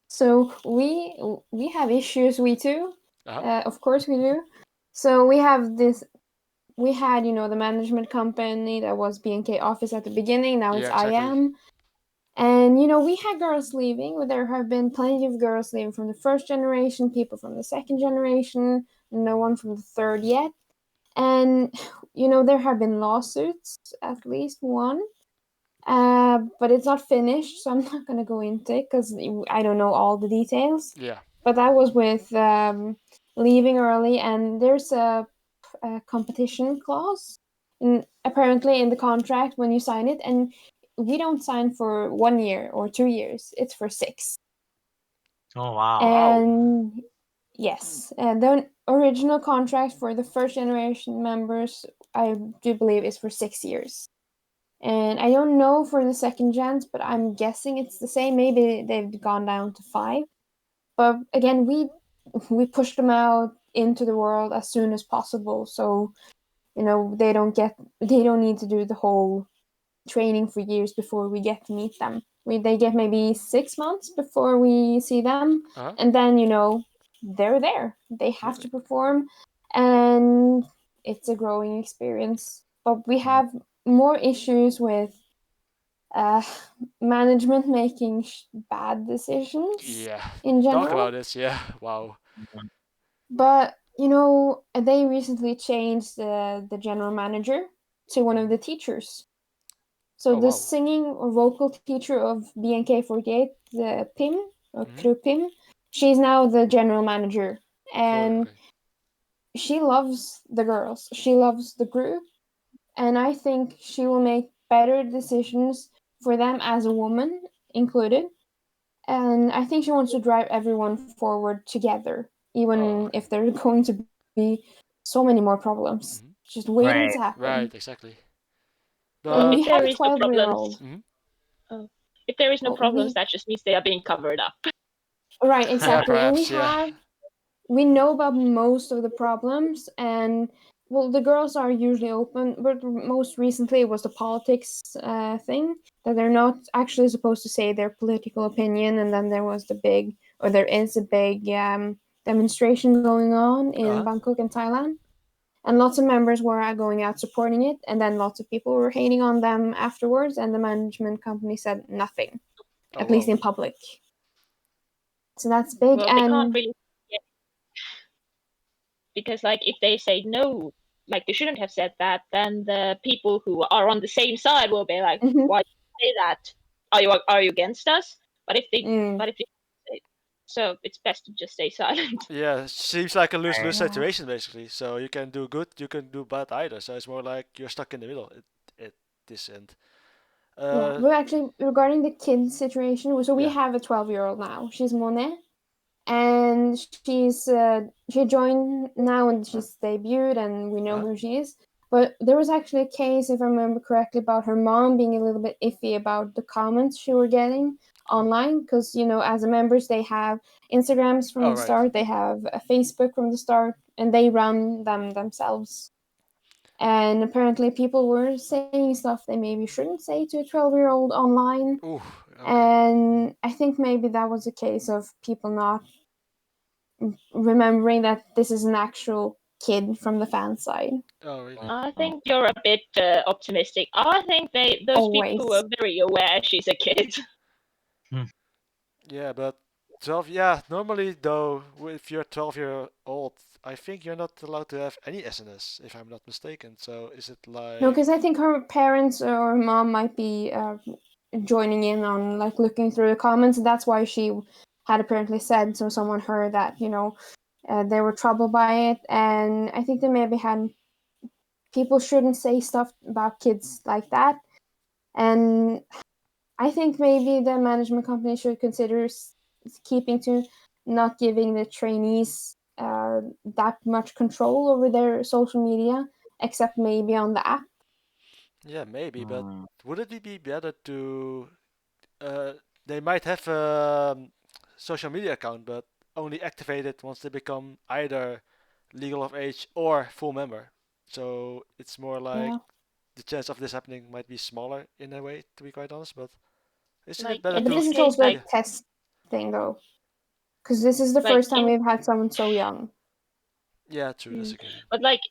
So we have issues, we too. Uh-huh. Of course we do. So we have this. We had, the management company that was BNK office at the beginning. Now it's Yeah, exactly. IM. And, we had girls leaving. There have been plenty of girls leaving from the first generation, people from the second generation, no one from the third yet. And, there have been lawsuits, at least one. But it's not finished, so I'm not going to go into it because I don't know all the details. Yeah. But that was with leaving early, and there's a competition clause apparently in the contract when you sign it, and we don't sign for 1 year or 2 years, it's for 6. Oh, wow. And yes, and the original contract for the first generation members, I do believe, is for 6 years. And I don't know for the second gens, but I'm guessing it's the same. Maybe they've gone down to 5. But again, we pushed them out into the world as soon as possible, so they don't need to do the whole training for years before we get to meet them. They get maybe 6 months before we see them, Uh-huh. and then they're there. They have to perform, and it's a growing experience. But we have more issues with management making bad decisions Yeah. in Talk general. about this. Yeah. Wow. But they recently changed the general manager to one of the teachers. So Oh, the wow. singing or vocal teacher of BNK48, the Pim or Mhm. Crew Pim, she's now the general manager, For and okay. she loves the girls. She loves the group, and I think she will make better decisions for them as a woman included. And I think she wants to drive everyone forward together, even Oh, if there's going to be so many more problems Mhm. just waiting Right. to happen. Right. Exactly. Well, And But we if have there a is no 12-year-old. problems, Mhm. if there is no Well, problems, that just means they are being covered up. right, yeah, exactly. And perhaps. Yeah. we know about most of the problems, and well, the girls are usually open, but most recently it was the politics thing, that they're not actually supposed to say their political opinion, and then there is a big demonstration going on in Uh-huh. Bangkok in Thailand, and lots of members were going out supporting it, and then lots of people were hating on them afterwards, and the management company said nothing, Oh, at least wow. in public. So that's big. Well, they can't And really, yeah, because like if they say no, like they shouldn't have said that, then the people who are on the same side will be like, mhm, why did you say that? Are you against us? But if they mm, but if they say, so it's best to just stay silent. Yeah, seems like a lose-lose Right. yeah. situation basically. So you can do good, you can do bad either. So it's more like you're stuck in the middle at this end. Yeah, Uh, but actually, regarding the kid situation, so we yeah. have a 12-year-old now. She's Monet, and she joined now, and she's debuted, and we know Uh-huh. who she is. But there was actually a case, if I remember correctly, about her mom being a little bit iffy about the comments she were getting online, because as a members, they have Instagrams from Oh, the right. start, they have a Facebook from the start, and they run them themselves. And apparently, people were saying stuff they maybe shouldn't say to a 12-year-old online. Ooh, okay. And I think maybe that was a case of people not remembering that this is an actual kid from the fan side. Oh, really? I think you're a bit optimistic. I think those people Always. were very aware she's a kid. Yeah, but 12, yeah, normally though, if you're 12-year-old, I think you're not allowed to have any SNS, if I'm not mistaken. So is it No, like, because I think her parents or her mom might be joining in on like looking through the comments. That's why she had apparently said, so someone heard that they were troubled by it, and I think they maybe had people shouldn't say stuff about kids like that. And I think maybe the management company should consider keeping to not giving the trainees that much control over their social media, except maybe on the app. Yeah, maybe, but Mm. would it be better to uh, they might have a social media account, but only activate it once they become either legal of age or full member. So it's more like Yeah. the chance of this happening might be smaller in a way, to be quite honest. But isn't it Like better Yeah, in but to? this this is case, also a Yeah, like test thing, though, because this is the like first time in we've had someone so young. yeah, true. That's mm, a given. but like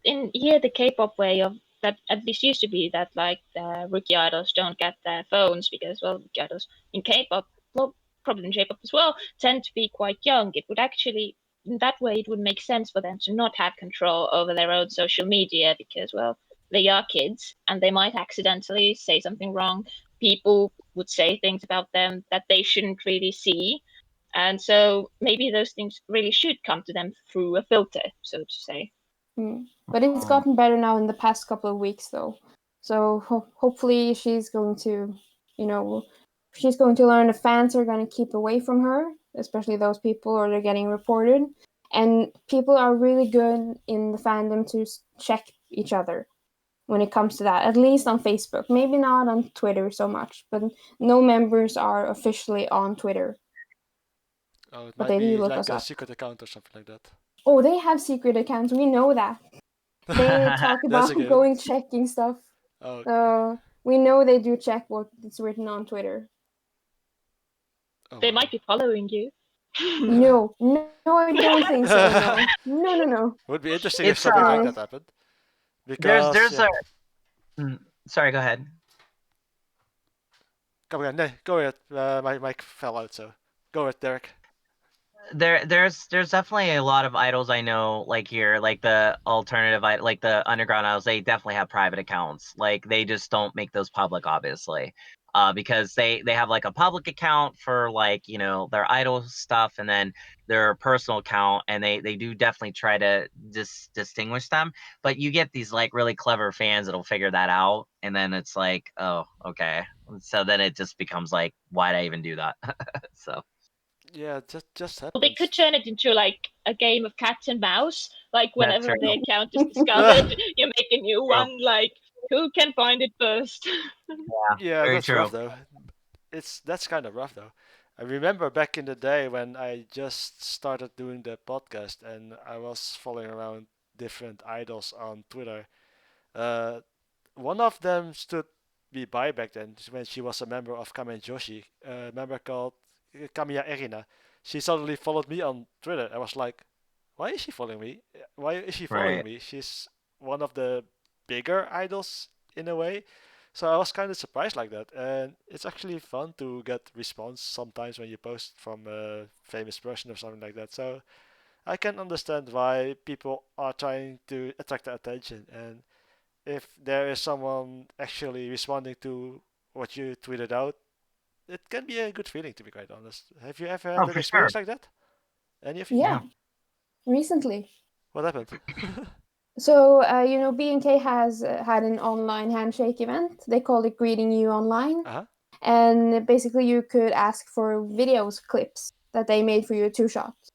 in here the K-pop way of that at least used to be that like the rookie idols don't get their phones because well rookie idols in K-pop, well probably in J-pop as well, tend to be quite young. It would actually in that way it would make sense for them to not have control over their own social media because well they are kids and they might accidentally say something wrong. People would say things about them that they shouldn't really see. And so maybe those things really should come to them through a filter, so to say. But it's Mm. gotten better now in the past couple of weeks, though. So hopefully she's going to, you know, she's going to learn the fans are going to keep away from her, especially those people, or they're getting reported. And people are really good in the fandom to check each other when it comes to that, at least on Facebook. Maybe not on Twitter so much, but no members are officially on Twitter, Oh, it but might they do be look like us a up. secret account or something like that. Oh, they have secret accounts. We know that. They talk That's a about given. going checking stuff. Oh, We know they do check what is written on Twitter. oh They wow. might be following you. No, no, I don't think so. No, no, no, no. Would be interesting if It's something like No. that happened. Because there's yeah, a mm, sorry, go ahead. come again. No, go ahead. My mic fell out, so go ahead, Derek. There's definitely a lot of idols I know, like here, like the like the underground idols. They definitely have private accounts. Like they just don't make those public, obviously, because they have like a public account for like their idol stuff, and then their personal account, and they do definitely try to distinguish them. But you get these like really clever fans that'll figure that out, and then it's like, oh, okay. So then it just becomes like, why'd I even do that? So. Yeah, just Well, they happens. could turn it into like a game of cat and mouse. Like That's whenever right. the account is discovered, you make a new True. one. Like who can find it first? Yeah, Yeah, very that's rough true. though. That's kind of rough though. I remember back in the day when I just started doing the podcast and I was following around different idols on Twitter. Uh, One of them stood me by back then when she was a member of Kamen Joshi, a member called Kamiya Erina. She suddenly followed me on Twitter. I was like, why is she following me? Why is she following Right. me? She's one of the bigger idols in a way. So I was kind of surprised like that. And it's actually fun to get response sometimes when you post from a famous person or something like that. So I can understand why people are trying to attract the attention. And if there is someone actually responding to what you tweeted out, it can be a good feeling, to be quite honest. Have you ever Oh, had an for sure. experience like that? Any of you? Yeah, Yeah. recently. What happened? So, BNK has had an online handshake event. They called it Greeting You Online. Uh-huh. And basically, you could ask for videos, clips that they made for you, two shots.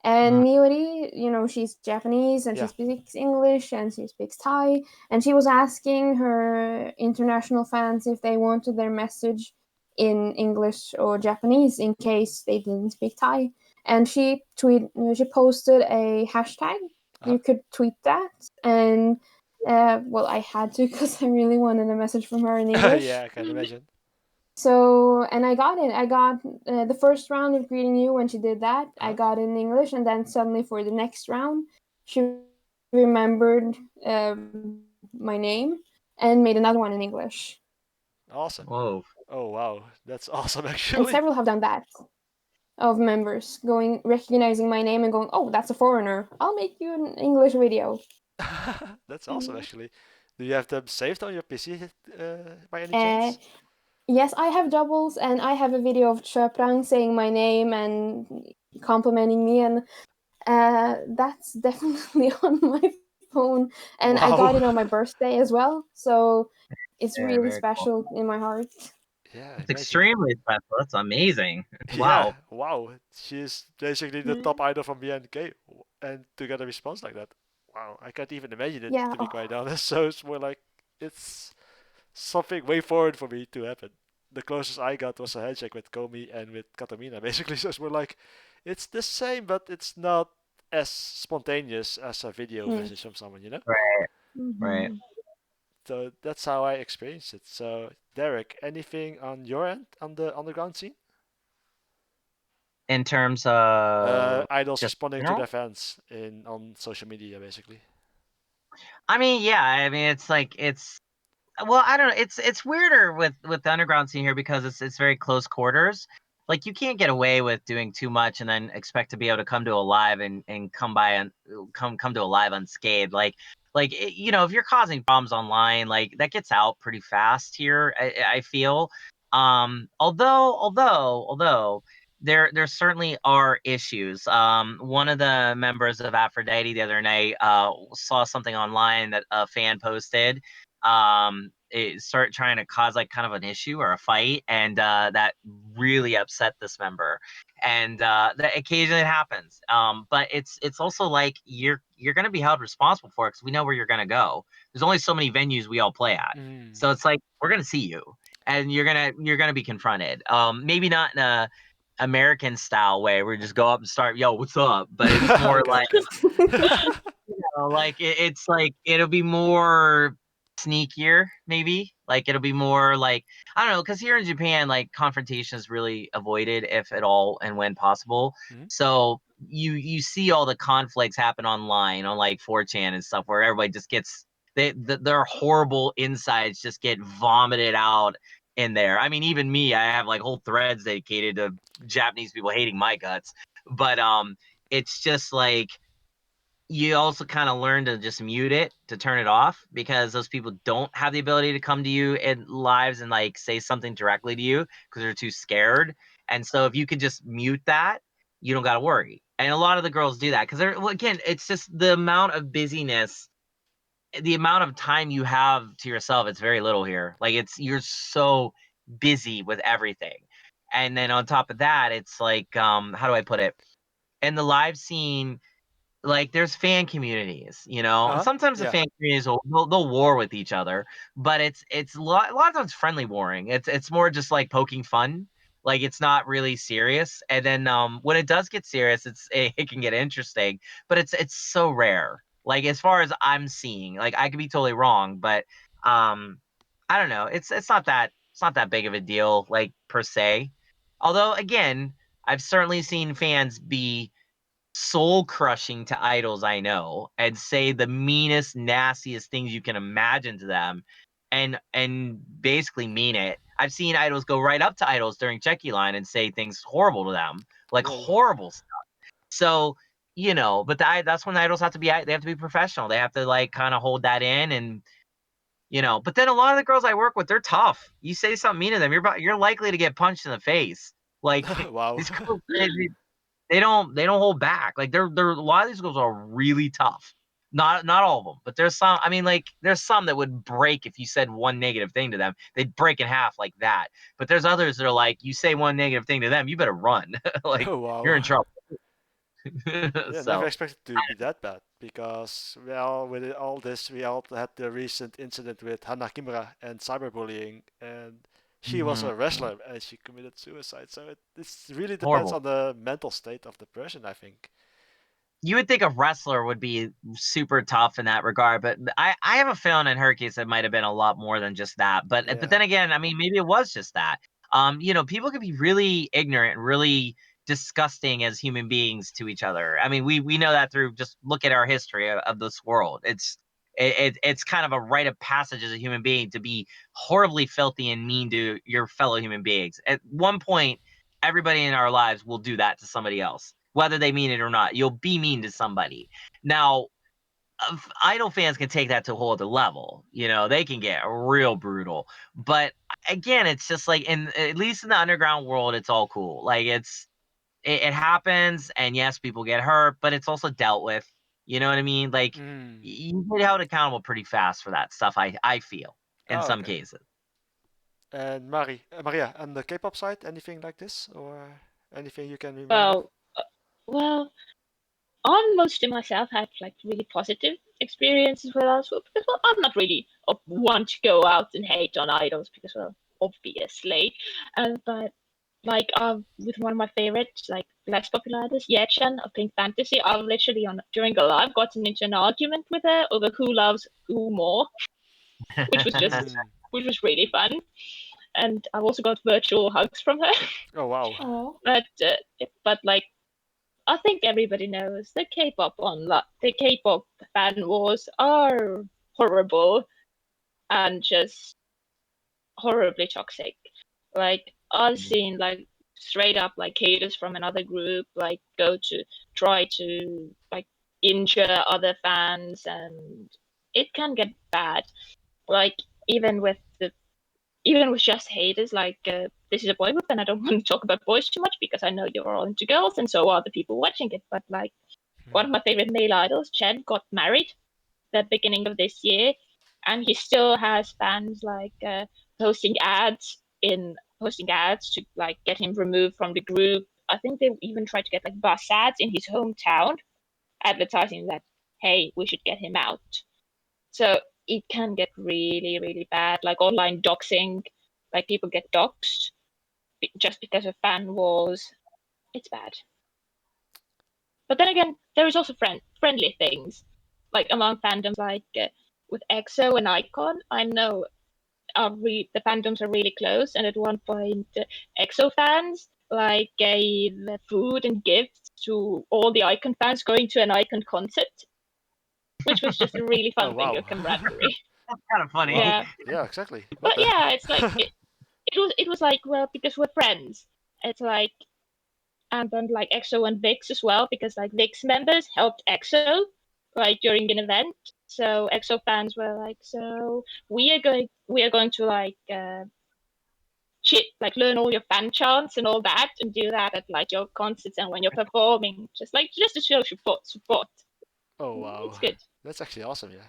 And Mm. Miori, she's Japanese and she Yeah. speaks English and she speaks Thai. And she was asking her international fans if they wanted their message in English or Japanese in case they didn't speak Thai. And she posted a hashtag. Uh-huh. You could tweet that, and well, I had to because I really wanted a message from her in English. Yeah, I can imagine. So, and I got it. I got the first round of Greeting You when she did that. I Uh-huh. got it in English, and then suddenly for the next round, she remembered my name and made another one in English. Awesome. Whoa. Oh wow, that's awesome And actually. several have done that of members recognizing my name and going, "Oh, that's a foreigner. I'll make you an English video." That's awesome actually. Do you have them saved on your PC by any Uh, chance? yes, I have doubles, and I have a video of Chaprang saying my name and complimenting me, and that's definitely on my phone, and I got it Wow. on my birthday as well, so it's Very, really very cool. special in my heart. Yeah, I That's imagine. extremely special. That's amazing. Yeah, Wow. wow. She's basically the top idol from BNK, and to get a response like that, wow, I can't even imagine it Yeah, to be quite honest. So it's more like it's something way forward for me to happen. The closest I got was a handshake with Komi and with Katamina, basically. So it's more like, it's the same, but it's not as spontaneous as a video message from someone, you know? Right. Right. Mm-hmm. So that's how I experienced it. So, Derek, anything on your end on the underground scene? In terms of Idols just responding to general. their fans in on social media, basically. I mean, yeah. I mean, it's like it's. Well, I don't know. It's weirder with the underground scene here because it's very close quarters. Like you can't get away with doing too much and then expect to be able to come to a live and come by and come to a live unscathed. Like you know, if you're causing problems online, like that gets out pretty fast here. I feel. Although there certainly are issues. One of the members of Aphrodite the other night saw something online that a fan posted. It started trying to cause like kind of an issue or a fight, and that really upset this member. And that occasionally it happens. But it's also like you're going to be held responsible for it because we know where you're going to go. There's only so many venues we all play at, Mm. so it's like we're going to see you, and you're gonna be confronted. Maybe not in a American style way where you just go up and start, yo, what's up? But it's more Okay, like, okay. like it's like it'll be more sneakier, maybe. Like it'll be more like I don't know, because here in Japan, like confrontation is really avoided if at all and when possible. Mhm. So you see all the conflicts happen online on like 4chan and stuff where everybody just gets their horrible insides just get vomited out in there. I mean, even me, I have like whole threads dedicated to Japanese people hating my guts. But it's just like you also kind of learn to just mute it to turn it off because those people don't have the ability to come to you in lives and like say something directly to you because they're too scared. And so if you could just mute that, you don't got to worry. And a lot of the girls do that because they're, well, again, it's just the amount of busyness, the amount of time you have to yourself. It's very little here. Like you're so busy with everything. And then on top of that, it's like, how do I put it? In the live scene, like there's fan communities, you know, and Uh-huh. sometimes the Yeah. fan communities they'll war with each other, but it's a lot of times friendly warring. It's more just like poking fun, like it's not really serious. And then when it does get serious, it can get interesting, but it's so rare. Like as far as I'm seeing, like I could be totally wrong, but um I don't know. It's not that big of a deal, like per se. Although again, I've certainly seen fans be soul crushing to idols I know and say the meanest, nastiest things you can imagine to them and basically mean it. I've seen idols go right up to idols during Checky Line and say things horrible to them, like Whoa. horrible stuff. So, you know, but that's when idols have to be professional. They have to like kind of hold that in and you know, but then a lot of the girls I work with, they're tough. You say something mean to them, you're likely to get punched in the face. Like Wow. these girls, they don't hold back. Like they're a lot of these girls are really tough. Not all of them, but there's some. I mean, like there's some that would break if you said one negative thing to them. They'd break in half like that. But there's others that are like, you say one negative thing to them, you better run. Like Oh, you're wow. in trouble. Yeah, never So expected to be that bad because, well, with all this, we all had the recent incident with Hana Kimura and cyberbullying, and she was mhm, a wrestler and she committed suicide. So it really depends horrible. on the mental state of the person, I think. You would think a wrestler would be super tough in that regard, but I have a feeling in her case it might have been a lot more than just that. But Yeah. then again, I mean, maybe it was just that. You know, people could be really ignorant and really disgusting as human beings to each other. I mean, we know that through just look at our history of this world. It's kind of a rite of passage as a human being to be horribly filthy and mean to your fellow human beings. At one point, everybody in our lives will do that to somebody else, whether they mean it or not. You'll be mean to somebody. Now, idol fans can take that to a whole other level. You know, they can get real brutal. But again, it's just like at least in the underground world, it's all cool. Like it happens, and yes, people get hurt, but it's also dealt with. You know what I mean? Like Mm. you get held accountable pretty fast for that stuff. I feel in Oh, some okay. cases. And Maria, on the K-pop side, anything like this or anything you can remember? Well, well, almost myself had like really positive experiences with us because well, I'm not really one to go out and hate on idols because well obviously, but like with one of my favorites like less popular idols, Yechen of Pink Fantasy, I've literally on during a live gotten into an argument with her over who loves who more, which was just which was really fun, and I've also got virtual hugs from her. Oh wow. Oh. But like I think everybody knows the the K-pop fan wars are horrible and just horribly toxic. Like I've seen like straight up like haters from another group like go to try to like injure other fans, and it can get bad. Like even with the even with just haters, like this is a boy group, and I don't want to talk about boys too much because I know you're all into girls, and so are the people watching it. But like one of my favorite male idols, Chen, got married the beginning of this year, and he still has fans like posting ads to like get him removed from the group. I think they even tried to get like bus ads in his hometown, advertising that hey, we should get him out. So it can get really, really bad, like online doxing, like people get doxed just because of fan wars. It's bad. But then again, there is also friendly things, like among fandoms, like with EXO and Icon. I know the fandoms are really close, and at one point, EXO fans like gave food and gifts to all the Icon fans going to an Icon concert, which was just a really fun thing of camaraderie. That's kind of funny. Wow. Yeah, Yeah, exactly. but yeah, it's like it was like well because we're friends. It's like and then like EXO and VIX as well because like VIX members helped EXO like during an event. So EXO fans were like, so we are going to like like learn all your fan chants and all that and do that at like your concerts and when you're performing, just to show support. Oh wow. It's good. That's actually awesome. Yeah.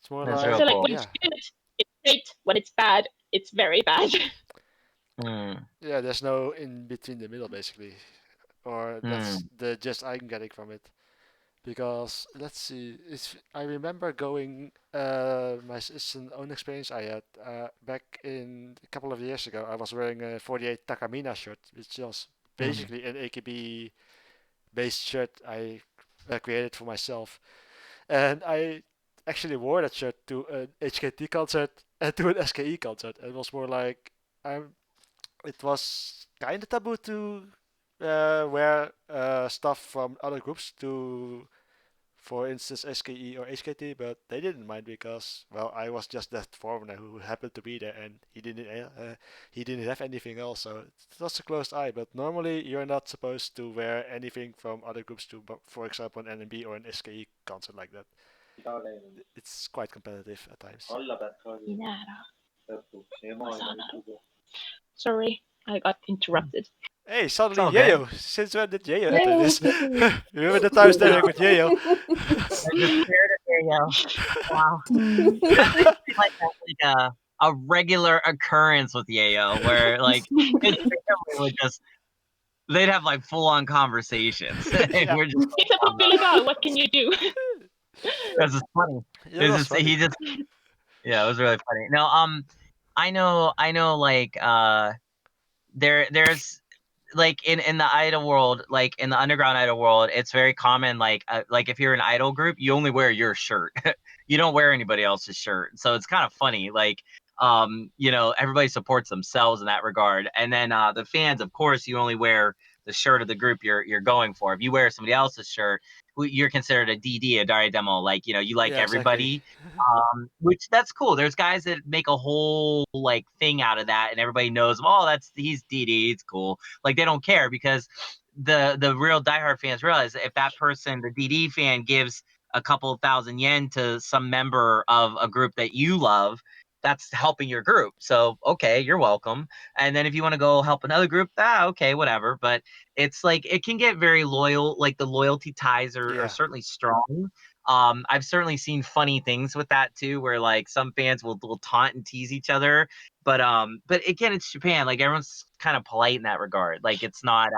It's more That's like real So like cool. when it's good, it's great. When it's bad, it's very bad. Yeah, there's no in between the middle basically, or that's the just I'm getting from it. Because let's see, I remember going it's an own experience I had back in a couple of years ago. I was wearing a 48 Takamina shirt, which was basically an AKB based shirt I created for myself, and I actually wore that shirt to an HKT concert and to an SKE concert. It was more like I'm it was kind of taboo to wear stuff from other groups to, for instance, SKE or HKT, but they didn't mind because, well, I was just that foreigner who happened to be there, and he didn't have anything else, so it was a closed eye. But normally, you're not supposed to wear anything from other groups to, for example, an NMB or an SKE concert like that. It's quite competitive at times. Sorry, I got interrupted. Hey, suddenly okay. Yayo. Since when did Yayo enter this? Remember the times there with Yayo? I just stared at Yayo. Wow. That's like a regular occurrence with Yayo, where like his family would just they'd have like full on conversations. Yeah. We're just It's a popular guy. What can you do? This is funny. Yeah, it was funny. Yeah, it was really funny. No, I know, like, there's like in the idol world, like in the underground idol world, it's very common. Like if you're an idol group, you only wear your shirt. You don't wear anybody else's shirt. So it's kind of funny. Like, everybody supports themselves in that regard. And then the fans, of course, you only wear the shirt of the group you're going for. If you wear somebody else's shirt, you're considered a DD, a Dari demo. Like, you like Yeah, everybody. exactly. Which that's cool. There's guys that make a whole like thing out of that, and everybody knows, oh, he's DD. It's cool. Like they don't care because the real diehard fans realize that if that person, the DD fan, gives a couple thousand yen to some member of a group that you love, that's helping your group. So okay, you're welcome. And then if you want to go help another group, okay, whatever. But it's like it can get very loyal. Like the loyalty ties are certainly strong. I've certainly seen funny things with that too, where like some fans will taunt and tease each other. But again, it's Japan. Like everyone's kind of polite in that regard. Like it's not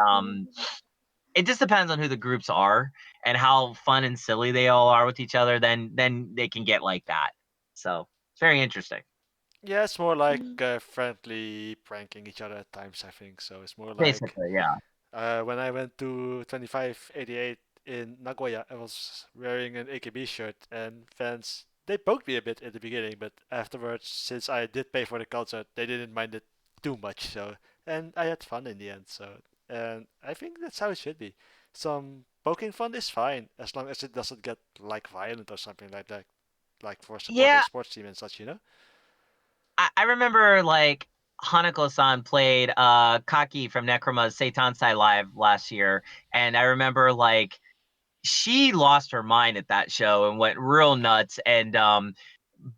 it just depends on who the groups are and how fun and silly they all are with each other. Then they can get like that. So it's very interesting. Yeah, it's more like friendly pranking each other at times, I think. So it's more like Basically, yeah. when I went to 2588 in Nagoya, I was wearing an AKB shirt, and fans they poked me a bit in the beginning, but afterwards, since I did pay for the concert, they didn't mind it too much. So and I had fun in the end. So and I think that's how it should be. Some poking fun is fine as long as it doesn't get like violent or something like that, like for supporting Yeah, a sports team and such, you know. I remember like Hanako-san played Kaki from Necroma's Seitan Live last year, and I remember like she lost her mind at that show and went real nuts. And Bakura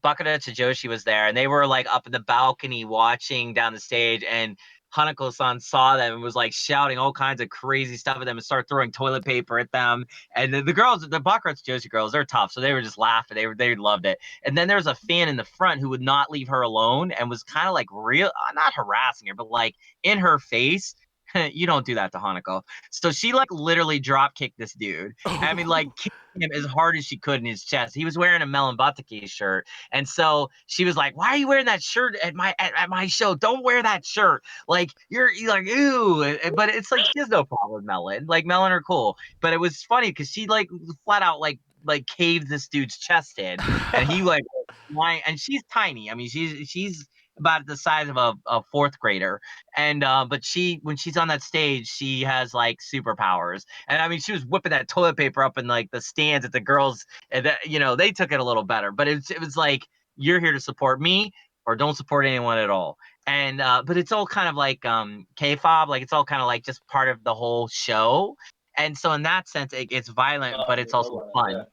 Tsujoshi was there, and they were like up in the balcony watching down the stage, and Hanako-san saw them and was like shouting all kinds of crazy stuff at them and started throwing toilet paper at them. And the girls, the Bakura Tsujoshi girls, they're tough, so they were just laughing. They loved it. And then there was a fan in the front who would not leave her alone and was kind of like real, not harassing her, but like in her face. You don't do that to Hanako. So she like literally drop kicked this dude. I mean, like kicked him as hard as she could in his chest. He was wearing a Melon Bataki shirt. And so she was like, "Why are you wearing that shirt at my show? Don't wear that shirt. Like you're like, ew." But it's like she has no problem with Melon. Like Melon are cool. But it was funny because she like flat out like caved this dude's chest in. And he like why and she's tiny. I mean, she's about the size of a fourth grader. And but when she's on that stage, she has like superpowers. And I mean, she was whipping that toilet paper up in like the stands at the girls, and that, you know, they took it a little better. But it was like, you're here to support me or don't support anyone at all. And but it's all kind of like Kpop, like it's all kind of like just part of the whole show. And so in that sense, it's violent, but it's also fun.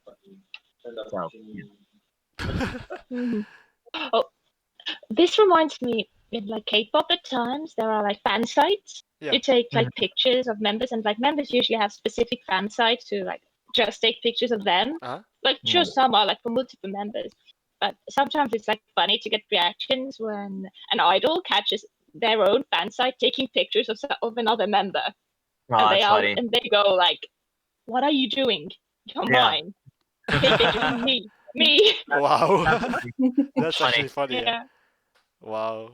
So yeah. Mhm. Oh, this reminds me, in like K-pop at times, there are like fan sites. Yeah. You take like Mhm. pictures of members, and like members usually have specific fan sites to like just take pictures of them. Uh-huh. Like sure, Yeah. some are like for multiple members, but sometimes it's like funny to get reactions when an idol catches their own fan site taking pictures of another member, Oh, and that's funny. they go like, "What are you doing? You're Yeah. mine. Take pictures of me, me." Wow. That's funny. That's Funny. actually funny. Yeah. Yeah, Wow.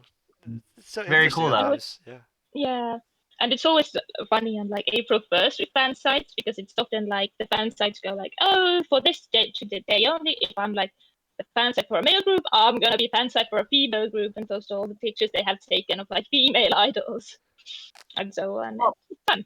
It's so Very interesting cool at though. times. Yeah. yeah. And it's always funny on like April 1st with fan sites because it's often like the fan sites go like, "Oh, for this day to the day only." If I'm like the fan site for a male group, I'm gonna be fan site for a female group, and those are all the pictures they have taken of like female idols and so on. Well, It's fun.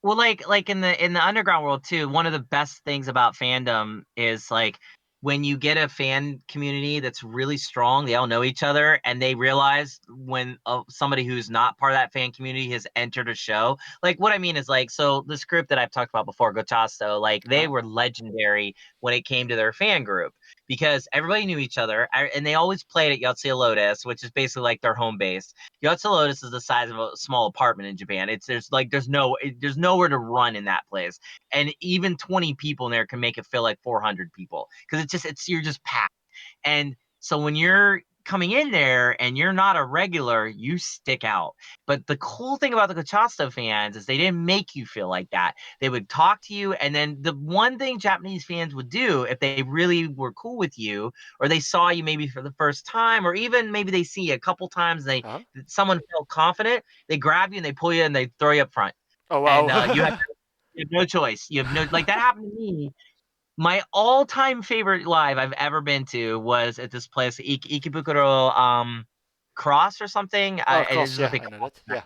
Well, like in the underground world too, one of the best things about fandom is like when you get a fan community that's really strong, they all know each other, and they realize when somebody who's not part of that fan community has entered a show. Like what I mean is like, so this group that I've talked about before, Gochasto, like they Uh-huh. were legendary when it came to their fan group because everybody knew each other, and they always played at Yotsuya Lotus, which is basically like their home base. Yotsuya Lotus is the size of a small apartment in Japan. There's nowhere to run in that place, and even 20 people in there can make it feel like 400 people because you're just packed. And so when you're coming in there and you're not a regular, you stick out. But the cool thing about the Gachasto fans is they didn't make you feel like that. They would talk to you, and then the one thing Japanese fans would do if they really were cool with you, or they saw you maybe for the first time, or even maybe they see you a couple times, and Uh-huh. someone felt confident, they grab you and they pull you and they throw you up front, Oh and wow. you have no choice. You have no like that happened to me. My all-time favorite live I've ever been to was at this place, Ikebukuro Cross or something. Oh, It of course. is a Yeah, big, I know that. Yeah.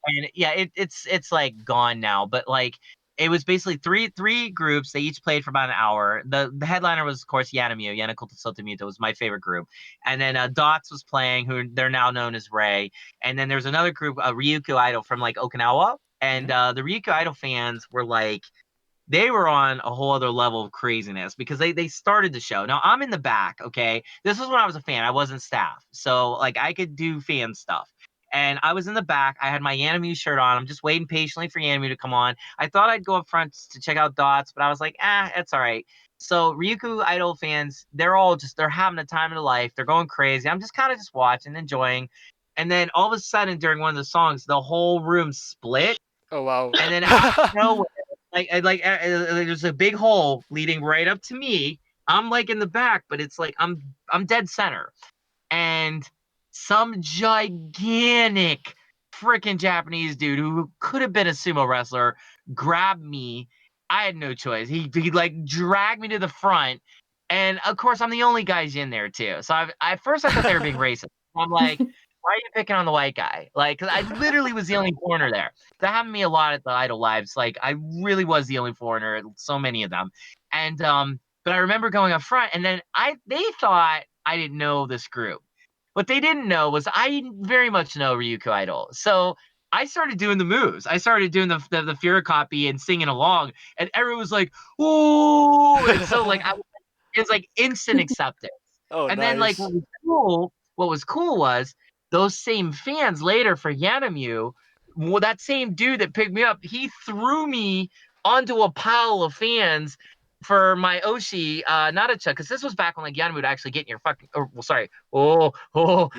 and yeah, it's like gone now. But like it was basically three groups. They each played for about an hour. The headliner was of course Yanamio. Yanakoto Sotomuto was my favorite group, and then Dots was playing, who they're now known as Ray. And then there's another group, Ryukyu Idol from like Okinawa, and Mhm. the Ryukyu Idol fans were like they were on a whole other level of craziness because they started the show. Now I'm in the back, okay? This was when I was a fan. I wasn't staff. So like I could do fan stuff. And I was in the back. I had my Yanamu shirt on. I'm just waiting patiently for Yanamu to come on. I thought I'd go up front to check out Dots, but I was like, it's all right. So Ryukyu Idol fans, they're having a time of their life. They're going crazy. I'm just kind of just watching, enjoying. And then all of a sudden during one of the songs, the whole room split Oh wow. And then out of nowhere, there's a big hole leading right up to me. I'm like in the back, but it's like I'm dead center, and some gigantic freaking Japanese dude who could have been a sumo wrestler grabbed me. I had no choice. He like dragged me to the front, and of course I'm the only guy in there too. So at first I thought they were being racist. I'm like, why are you picking on the white guy? Like, 'cause I literally was the only foreigner there. That happened to me a lot at the Idol Lives. Like, I really was the only foreigner at so many of them. And but I remember going up front, and then they thought I didn't know this group. What they didn't know was I very much know Ryuko Idol. So I started doing the moves. I started doing the Fear copy and singing along, and everyone was like, "Ooh!" And so like it was like instant acceptance. Oh, And then like nice. what was cool was those same fans later for Yanamu, well, that same dude that picked me up, he threw me onto a pile of fans for my Oshi Nadacha, because this was back when like Yanamu would actually get in your fucking Easy almost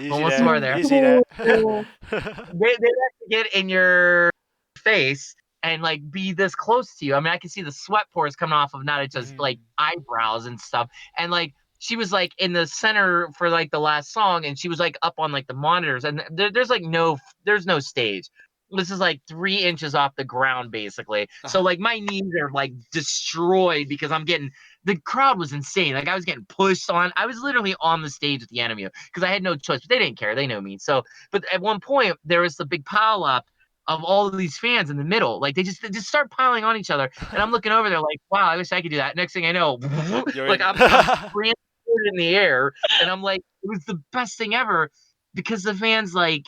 there. swore there. Easy there. They actually get in your face and like be this close to you. I mean, I could see the sweat pores coming off of Nadacha's like eyebrows and stuff. And like she was like in the center for like the last song, and she was like up on like the monitors, and there's like there's no stage. This is like 3 inches off the ground basically. So like my knees are like destroyed because the crowd was insane. Like I was getting pushed on. I was literally on the stage at the enemy because I had no choice. But they didn't care. They know me. So, but at one point there was the big pile up of all of these fans in the middle. Like they just start piling on each other, and I'm looking over there like, wow, I wish I could do that. Next thing I know, You're like in. I'm transported in the air, and I'm like, it was the best thing ever because the fans like.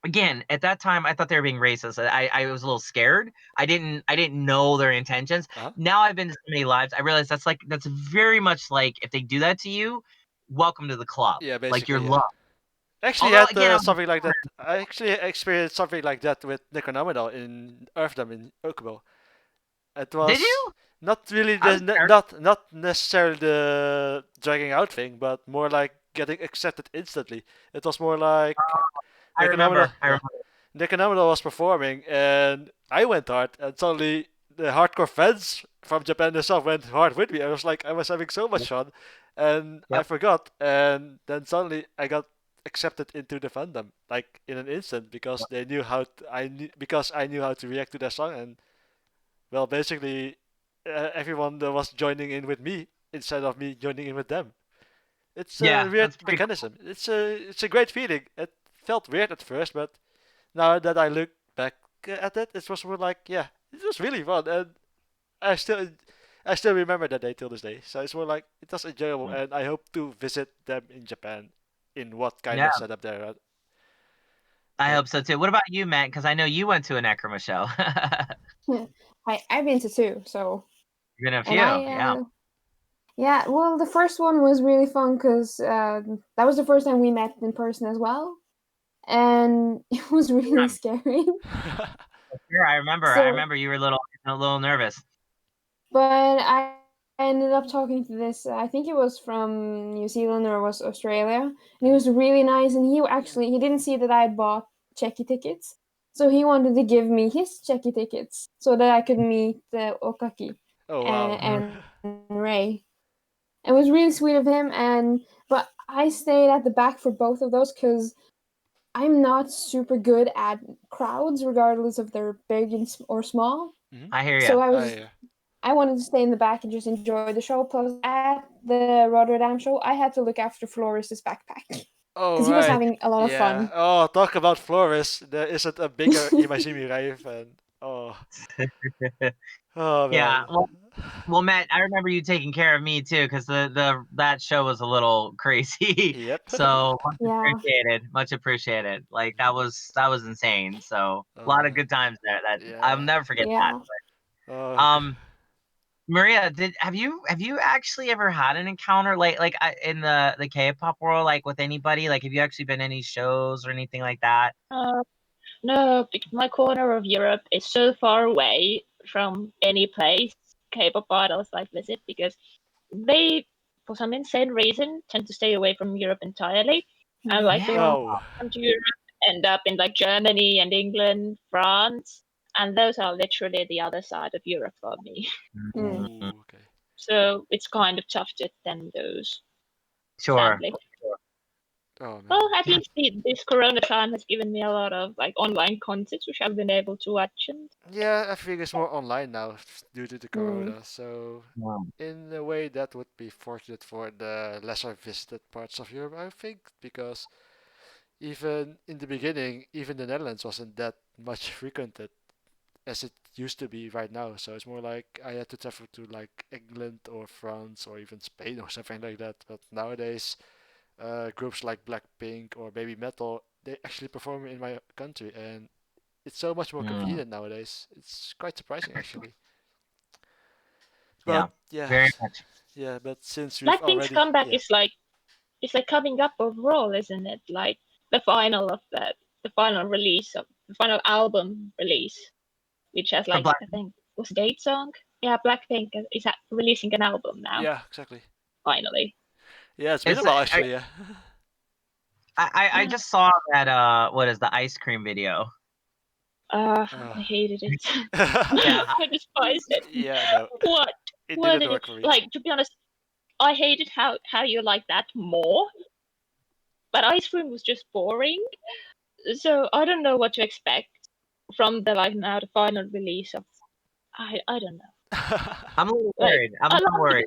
Again, at that time, I thought they were being racist. I was a little scared. I didn't know their intentions. Uh-huh. Now I've been to so many lives. I realize that's very much like if they do that to you, welcome to the club. Yeah, Like you're basically, yeah. loved. Actually Although had again, something like that. I actually experienced something like that with Necronominal in Earthdom in Okubo. It did was you? not really I the was scared. not necessarily the dragging out thing, but more like getting accepted instantly. It was more like I Necronominal, remember. I yeah. remember. Necronominal was performing, and I went hard, and suddenly the hardcore fans from Japan themselves went hard with me. I was having so much fun, and I Yep. forgot, and then suddenly I got accepted into the fandom like in an instant because they knew because I knew how to react to their song, and well, basically everyone that was joining in with me instead of me joining in with them. It's a Yeah, weird that's pretty cool. mechanism. It's a great feeling. It felt weird at first, but now that I look back at it, it was more like, yeah, it was really fun, and I still I still remember that day till this day. So it's more like it was enjoyable, and I hope to visit them in Japan in what kind Yeah, of setup they're at. I But hope so too. What about you, Matt? Because I know you went to a Necroma show. I've been to two, so You've been a few, and yeah. yeah. Well, the first one was really fun because that was the first time we met in person as well, and it was really scary. Sure, I remember. I So, remember you were a little nervous. but I ended up talking to this. I think it was from New Zealand or was Australia, and he was really nice. And he didn't see that I had bought checky tickets, so he wanted to give me his checky tickets so that I could meet Okaki oh wow. and Ray. It was really sweet of him, but I stayed at the back for both of those because I'm not super good at crowds, regardless if they're big or small. I hear you. So Yeah. I wanted to stay in the back and just enjoy the show. Plus, at the Rotterdam show, I had to look after Floris's backpack Oh because he was right. having a lot of Yeah. fun. Oh, talk about Flores. There isn't a bigger Imajimi Rive, and oh Yeah. man. Well, Matt, I remember you taking care of me too, because that show was a little crazy. Yep. So much Yeah. appreciated. Much appreciated. Like that was insane. So a lot of good times there. That I'll Yeah. never forget Yeah. that. Oh, Maria, have you actually ever had an encounter in the K-pop world, like with anybody? Like, have you actually been to any shows or anything like that? No, because my corner of Europe is so far away from any place K-pop idols like visit because they, for some insane reason, tend to stay away from Europe entirely. And like the Yeah. ones oh. who come to Europe end up in like Germany and England, France. and those are literally the other side of Europe for me. Ooh, okay. So it's kind of tough to attend those, Sure. sadly. Oh man. Well, at least this Corona time has given me a lot of like online concerts which I've been able to watch. And Yeah, I think it's more online now due to the corona. So Wow. in a way, that would be fortunate for the lesser visited parts of Europe, I think, because even in the beginning, even the Netherlands wasn't that much frequented as it used to be right now. So it's more like I had to travel to like England or France or even Spain or something like that. But nowadays, groups like Blackpink or Baby Metal, they actually perform in my country, and it's so much more Mm, convenient nowadays. It's quite surprising actually. yeah, But yeah, very much. yeah. But since we've Blackpink's already, comeback yeah, is like it's like coming up overall, isn't it? Like the final of the final release of the final album release, which has For like Black, I think was Date Song. Yeah, Blackpink is releasing an album now. yeah, exactly. Finally. Yeah, it's been a is while actually. Yeah. I Yeah. just saw that what is the ice cream video? Uh, I hated it. Yeah, I despised it. yeah, no, What? it What didn't did it work for me. like? To be honest, I hated how you like that more. But Ice Cream was just boring. So I don't know what to expect from the like now the final release of I don't know. I'm a little Like worried. I'm a I little love the worried.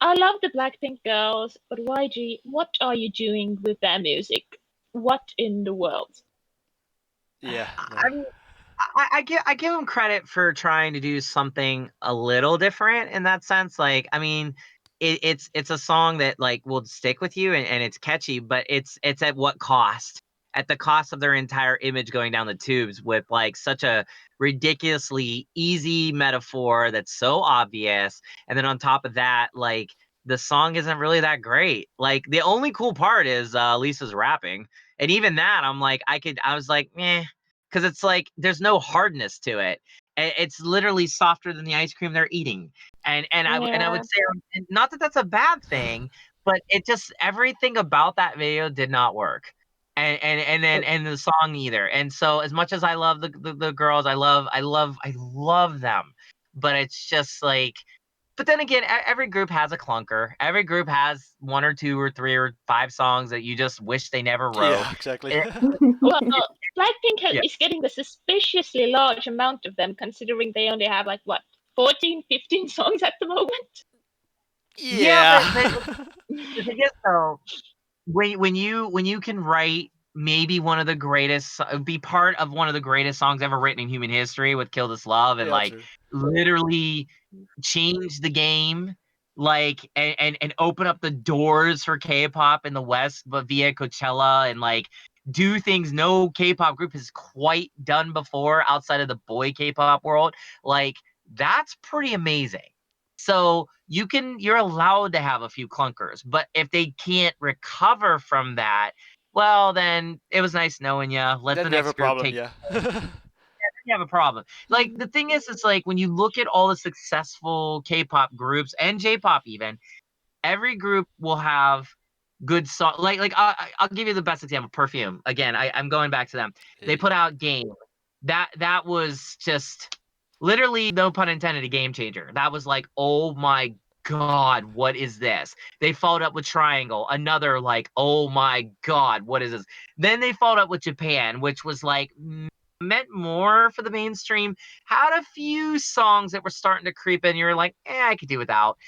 I love the Blackpink girls, but YG, what are you doing with their music? What in the world? Yeah, no. I mean, I give them credit for trying to do something a little different in that sense. Like, I mean, it's a song that like will stick with you and it's catchy, but it's at what cost? At the cost of their entire image going down the tubes with like such a ridiculously easy metaphor that's so obvious, and then on top of that, like the song isn't really that great. Like the only cool part is Lisa's rapping, and even that, I was like, eh, because it's like there's no hardness to it. It's literally softer than the ice cream they're eating, and I Yeah. would say not that that's a bad thing, but it just everything about that video did not work, and the song either. And so as much as I love the girls, I love them, but it's just like. But then again, every group has a clunker. Every group has one or two or three or five songs that you just wish they never wrote. Yeah, exactly. And Well, Blackpink yeah, is getting a suspiciously large amount of them, considering they only have like what 14, 15 songs at the moment. yeah, Yeah. but the thing is though, when you can write maybe one of the greatest be part of one of the greatest songs ever written in human history with Kill This Love and Yeah, like true. literally change the game, like and open up the doors for K-pop in the West but via Coachella, and like do things no K-pop group has quite done before outside of the boy K-pop world. Like that's pretty amazing. So you're allowed to have a few clunkers, but if they can't recover from that, well, then it was nice knowing you. Let the Then you have a next group problem, take. yeah. You have a problem. Like the thing is, it's like when you look at all the successful K-pop groups and J-pop, even every group will have good song. Like I'll give you the best example. Perfume. Again, I'm going back to them. They Hey. put out Game. That was just literally, no pun intended, a game changer. That was like, oh my god, what is this? They followed up with Triangle, another like, oh my god, what is this? Then they followed up with Japan, which was like meant more for the mainstream. Had a few songs that were starting to creep in. You were like, I could do without,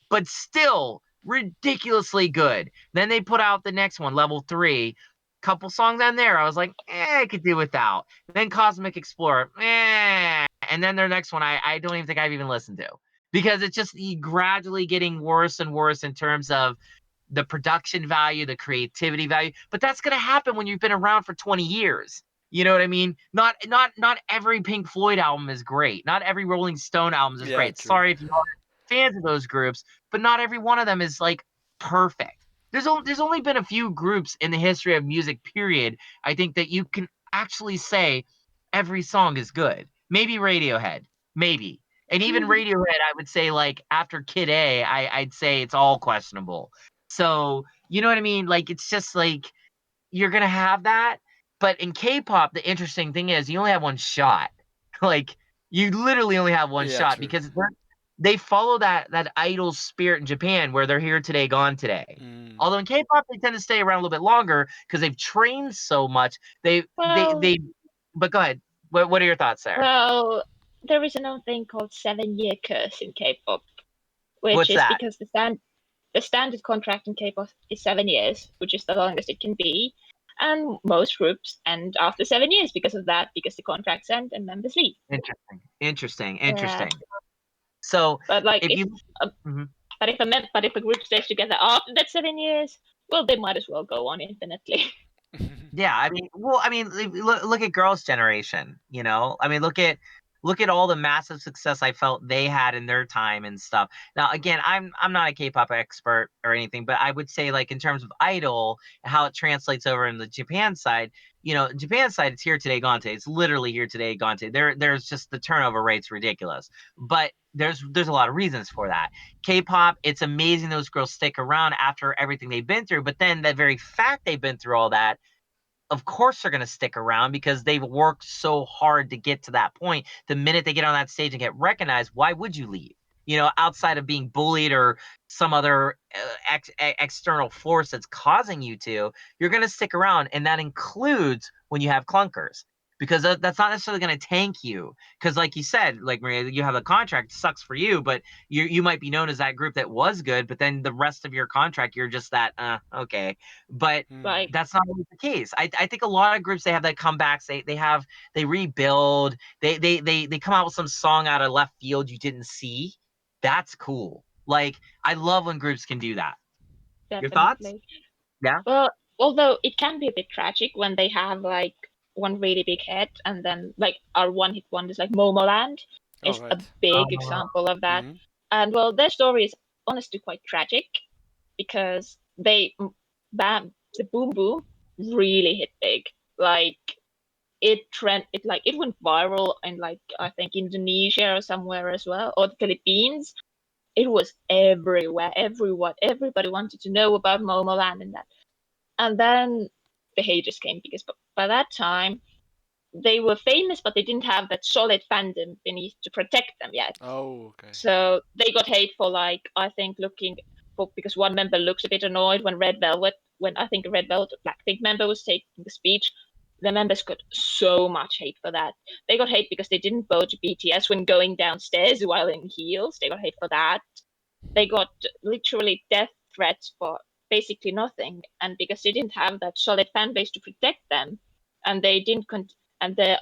but still ridiculously good. Then they put out the next one, Level 3. Couple songs on there, I was like, I could do without. Then Cosmic Explorer, and then their next one, I don't even think I've even listened to, because it's just gradually getting worse and worse in terms of the production value, the creativity value. But that's gonna happen when you've been around for 20 years. You know what I mean? Not every Pink Floyd album is great. Not every Rolling Stone album is Yeah, great. true. Sorry if you are fans of those groups, but not every one of them is like perfect. There's only been a few groups in the history of music, period, I think, that you can actually say every song is good. Maybe Radiohead, maybe. And even Radiohead, I would say, like after Kid A, I'd say it's all questionable. So you know what I mean? Like it's just like you're gonna have that. But in K-pop, the interesting thing is you only have one shot. Like, you literally only have one Yeah, shot true. because they follow that idol spirit in Japan where they're here today, gone today. Mm. Although in K-pop they tend to stay around a little bit longer because they've trained so much. Well, But go ahead. What are your thoughts there? well, there is another thing called 7-year curse in K-pop, which What's is that? because the standard contract in K-pop is 7 years, which is the longest it can be, and most groups end after 7 years because of that, because the contracts end and members leave. Interesting. Yeah. So But like if if you uh, but if a group stays together after that 7 years, well, they might as well go on infinitely. Yeah, I mean, look at Girls' Generation. I mean, look at all the massive success I felt they had in their time and stuff. Now, again, I'm not a K-pop expert or anything, but I would say, like, in terms of Idol, how it translates over in the Japan side. Japan side, it's here today, gone today. It's literally here today, gone today. There's just the turnover rate's ridiculous, but there's a lot of reasons for that. K-pop, it's amazing those girls stick around after everything they've been through, but then the very fact they've been through all that, of course they're going to stick around because they've worked so hard to get to that point. The minute they get on that stage and get recognized, why would you leave? Outside of being bullied or some other external force that's causing you to, you're going to stick around. And that includes when you have clunkers, because that's not necessarily going to tank you. Because like you said, like Maria, you have a contract, sucks for you, but you might be known as that group that was good, but then the rest of your contract, you're just that, okay. But Like that's not always the case. I think a lot of groups, they have that comebacks. They rebuild. They come out with some song out of left field you didn't see. That's cool. Like, I love when groups can do that. Your thoughts? definitely. Yeah. Well, although it can be a bit tragic when they have like one really big hit and then like our one hit wonders like Momoland All is a right. big example of that. Mm-hmm. And well, their story is honestly quite tragic because the boom boom really hit big. Like it went viral in like I think Indonesia or somewhere as well, or the Philippines. It was everywhere, everybody wanted to know about Momoland and that. And then the haters came because by that time they were famous, but they didn't have that solid fandom beneath to protect them yet. Oh, okay. So they got hate for like I think looking for because one member looks a bit annoyed when I think a Red Velvet Blackpink member was taking the speech. The members got so much hate for that. They got hate because they didn't bow to BTS when going downstairs while in heels. They got hate for that. They got literally death threats for basically nothing, and because they didn't have that solid fan base to protect them, and they didn't and the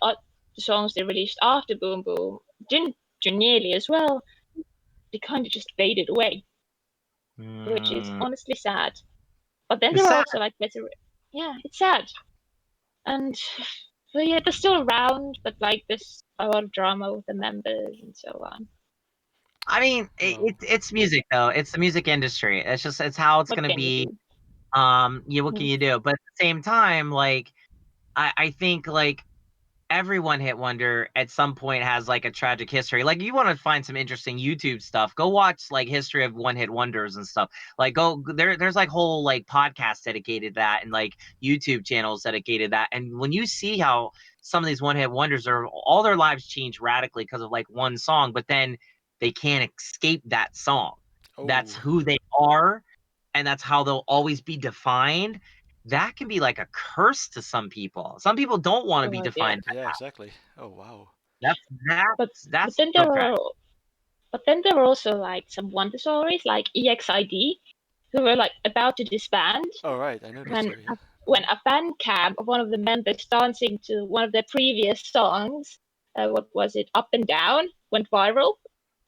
songs they released after Boom Boom didn't do nearly as well. They kind of just faded away, which is honestly sad. But then It's there are sad. also like better, yeah, it's sad, and so yeah, they're still around, but like there's a lot of drama with the members and so on. I mean, Wow. it's music though. It's the music industry. It's how it's What gonna can you be. do? Yeah, what can Mm. you do? But at the same time, like, I think, like, every one hit wonder at some point has like a tragic history. Like, you want to find some interesting YouTube stuff, go watch like history of one hit wonders and stuff. Like, go there's like whole like podcasts dedicated to that and like YouTube channels dedicated to that. And when you see how some of these one hit wonders are, all their lives change radically because of like one song, but then they can't escape that song. That's Oh. who they are, and that's how they'll always be defined. That can be like a curse to some people. Some people don't want to be Oh yeah, defined. Yeah, exactly. Oh, wow. That's but but that's then real there trash. are but then there were also like some wonder stories like EXID who were like about to disband All right, I know that when story. Yeah. a fan cam of one of the members dancing to one of their previous songs, what was it, Up and Down, went viral,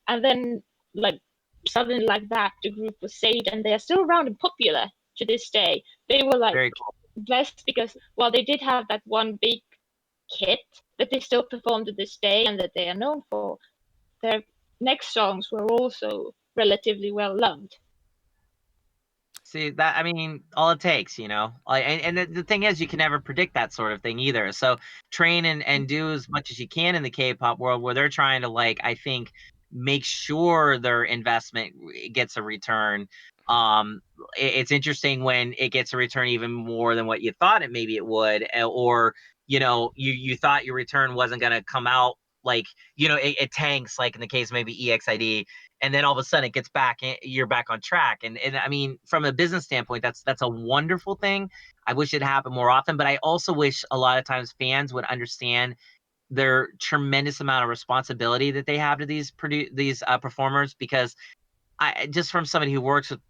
and then like suddenly like that the group was saved and they are still around and popular to this day. They were like Very cool. blessed because while they did have that one big hit that they still perform to this day and that they are known for, their next songs were also relatively well loved. See that? I mean, all it takes, Like, and the thing is, you can never predict that sort of thing either. So train and do as much as you can in the K-pop world, where they're trying to, like, I think, make sure their investment gets a return. Um, it's interesting when it gets a return even more than what you thought it maybe it would, or you thought your return wasn't going to come out like, it tanks, like in the case of maybe EXID, and then all of a sudden it gets back, you're back on track. And I mean, from a business standpoint, that's a wonderful thing. I wish it happened more often, but I also wish a lot of times fans would understand their tremendous amount of responsibility that they have to these performers, because I just, from somebody who works with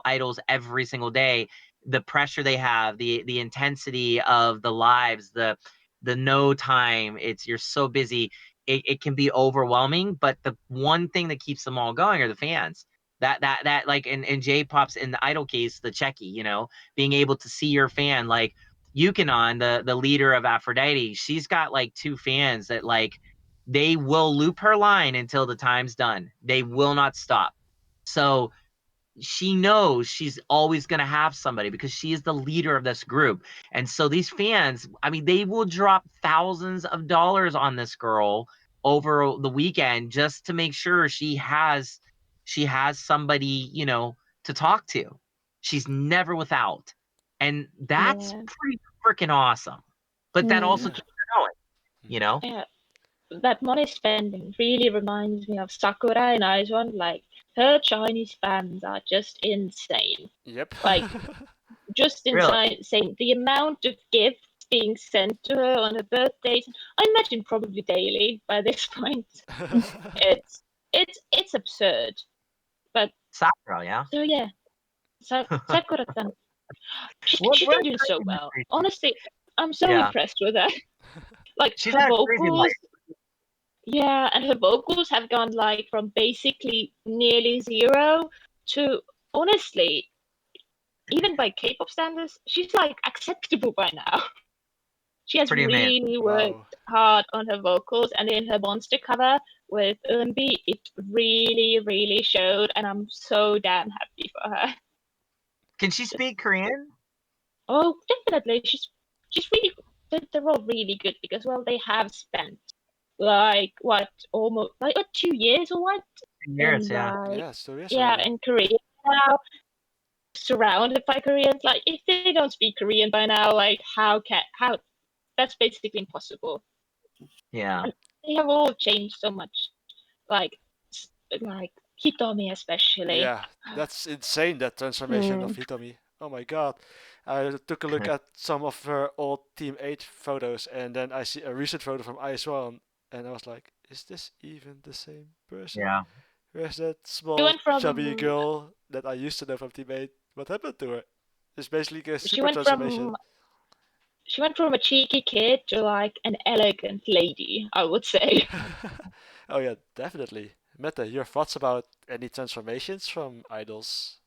idols every single day, the pressure they have, the intensity of the lives, the no time, you're so busy, it can be overwhelming. But the one thing that keeps them all going are the fans. That like in J-pop's, in the idol case, the Checky, being able to see your fan, like Yukinon, the leader of Aphrodite, she's got like 2 fans that, like, they will loop her line until the time's done. They will not stop. So she knows she's always going to have somebody, because she is the leader of this group. And so these fans, I mean, they will drop thousands of dollars on this girl over the weekend just to make sure she has somebody, to talk to. She's never without. And that's Yeah. pretty freaking awesome. But that also Yeah. keeps her going, you know? Yeah. That money spending really reminds me of Sakura in Ice One. Like, her Chinese fans are just insane. Yep. Like, just Really? insane. The amount of gifts being sent to her on her birthdays, I imagine probably daily by this point. It's absurd. But Sakura, yeah? so yeah, Sakura-san, What she's been doing so crazy well. memories. Honestly, I'm so Yeah. impressed with her. Like, She's her had a crazy life. vocals, yeah, and her vocals have gone like from basically nearly zero to, honestly, even by K-pop standards, she's like acceptable by now. She has Pretty amazing. really Wow. worked hard on her vocals, and in her monster cover with Eunbi, it really, really showed, and I'm so damn happy for her. Can she speak Korean? Oh, definitely, she's really. They're all really good because, well, they have spent like almost like 2 years or what in Years, yeah. like Yeah, so yes yeah, already. in Korea now, surrounded by Koreans. Like, if they don't speak Korean by now, like, how that's basically impossible. Yeah. And they have all changed so much. Like Hitomi especially. Yeah, that's insane, that transformation of Hitomi. Oh my god. I took a look at some of her old Team 8 photos, and then I see a recent photo from IS1, and I was like, is this even the same person? Yeah. Where's that She small, went chubby from girl that I used to know from Team 8? What happened to her? It's basically a she super went transformation. from she went from a cheeky kid to like an elegant lady, I would say. Oh yeah, definitely. Mette, your thoughts about any transformations from idols?